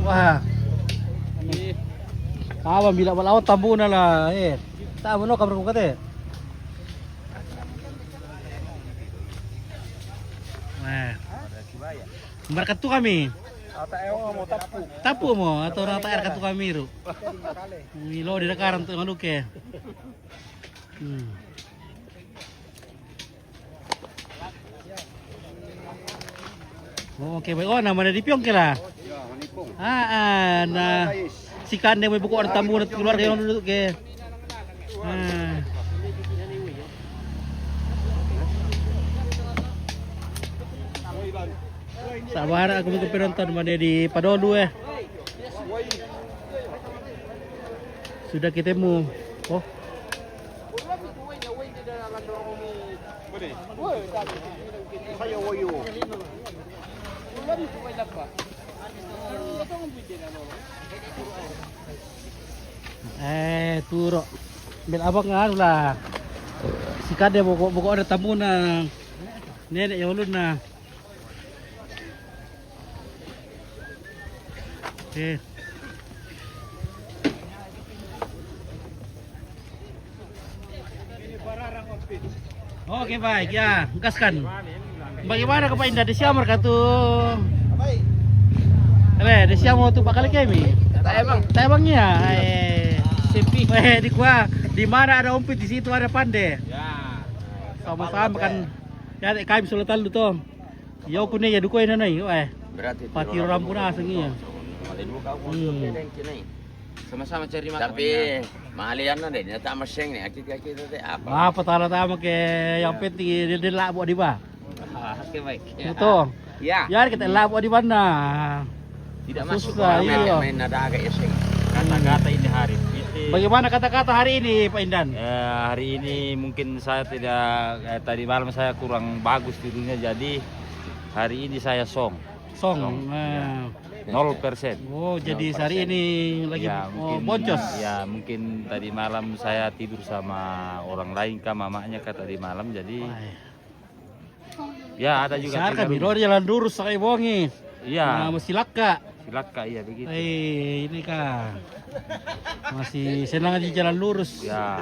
Wah. Kawan bila balawat tambu na lah. Tak mono kamar ko kate. Nah. Berkat tu kami. Tapu mo atau rata air katu kami ru. Milo di dekaran tu nganu ke. Oke, baik. Oh, nama di piong ke lah. Nah, si kande may buku orang tamu keluar ke yang duduk ke. Sabar aku mau penonton mana di Padolu Sudah ketemu. Oh. Turo. Bil abang anu lah. Si kade boko ada tamu na. Nenek yang ulun na. Oke baik ya, gaskan. Bagaimana ke Pak Indah di siamar katu? Di siamar tu bakal kami. Tayabangnya. Sepi. Di gua di mana ada umpit di situ ada pande. Ya. Sama-sama kan. Ya kami sulatan lu tuh. Yo kune ya duko ina nai. Berarti Pati rampuna sengi ya. Sama-sama cari makan. Tapi mahalian na deh, nyata maseng nih. Kita deh apa? Apa tala-tala ke yang penting dia labo di ba. Oke baik. Betul. Ya. Ya kita labo di mana? Tidak masuk iya. main nada agak eseng. Kata-kata ini hari. Bagaimana kata-kata hari ini Pak Indan? Hari ini mungkin saya tidak tadi malam saya kurang bagus tidurnya jadi hari ini saya song. 0%. Oh, jadi hari ini lagi Ya, mungkin, boncos. Ya, mungkin tadi malam saya tidur sama orang lain kah mamanya kah tadi malam jadi ya ada juga Saya kan biro jalan lurus sakai bongi. Iya. Masih laka. Silaka iya begitu. Ini kah. Masih senang aja jalan lurus. Ya.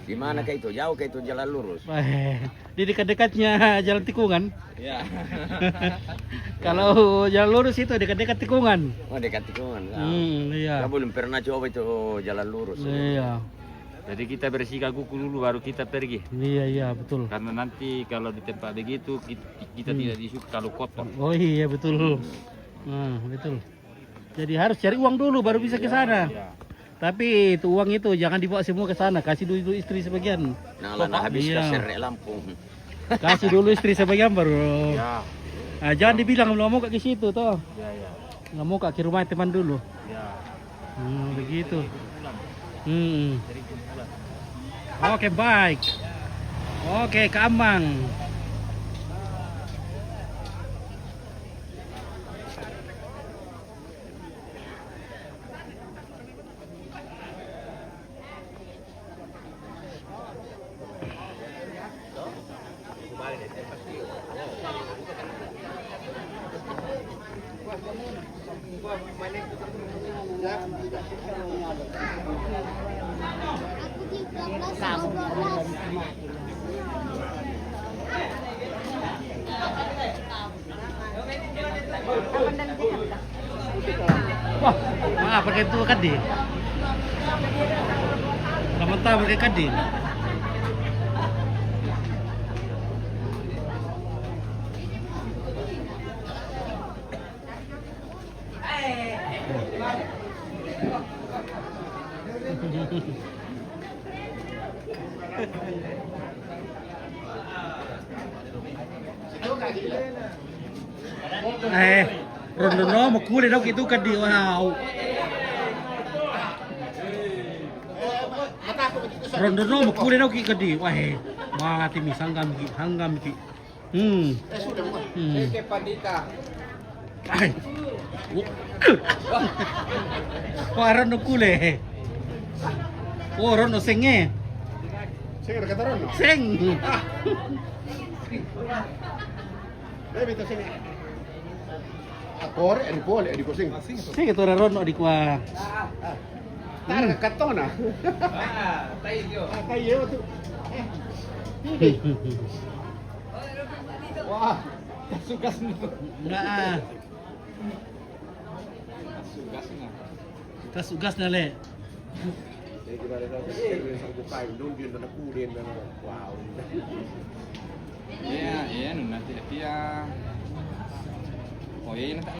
Di mana kayak itu? Jauh kayak itu jalan lurus. Di dekat-dekatnya jalan tikungan. Ya. Kalau jalan lurus itu dekat-dekat tikungan. Oh dekat tikungan. Iya. Saya belum pernah coba itu jalan lurus. Iya. Jadi kita bersihkan kuku dulu baru kita pergi. Iya betul. Karena nanti kalau di tempat begitu kita tidak disuka kalau kotor. Oh iya betul. Betul. Jadi harus cari uang dulu baru bisa ke sana. Ya. Tapi itu uang itu jangan dibawa semua ke sana, kasih dulu istri sebagian. Nah habis kasir Lampung. Kasih dulu istri sebagian baru. Ya. Nah, jangan dibilang belum mau ke situ toh. Ya. Nggak mau ke rumah teman dulu. Ya. Begitu. Oke baik. Oke ke Amang. Wah, maaf pakai itu kadi. Mentah pakai kadi. Rondono makule daw gitu kadi wow. Rondono makule daw kadi wah mati mi sanggam ki. Oke pandita. Ay. Parang no kule. Oh, Rono senge. Sing kata Rono. Seng. Deve to sing. Akor di pole di kosing. Sing itu Rono di kwa. Tar katona. Tayo. Tayo tu. Wah, sugas nito. Enggak. Sugas na le. Iya, nanti dia. Oh iya,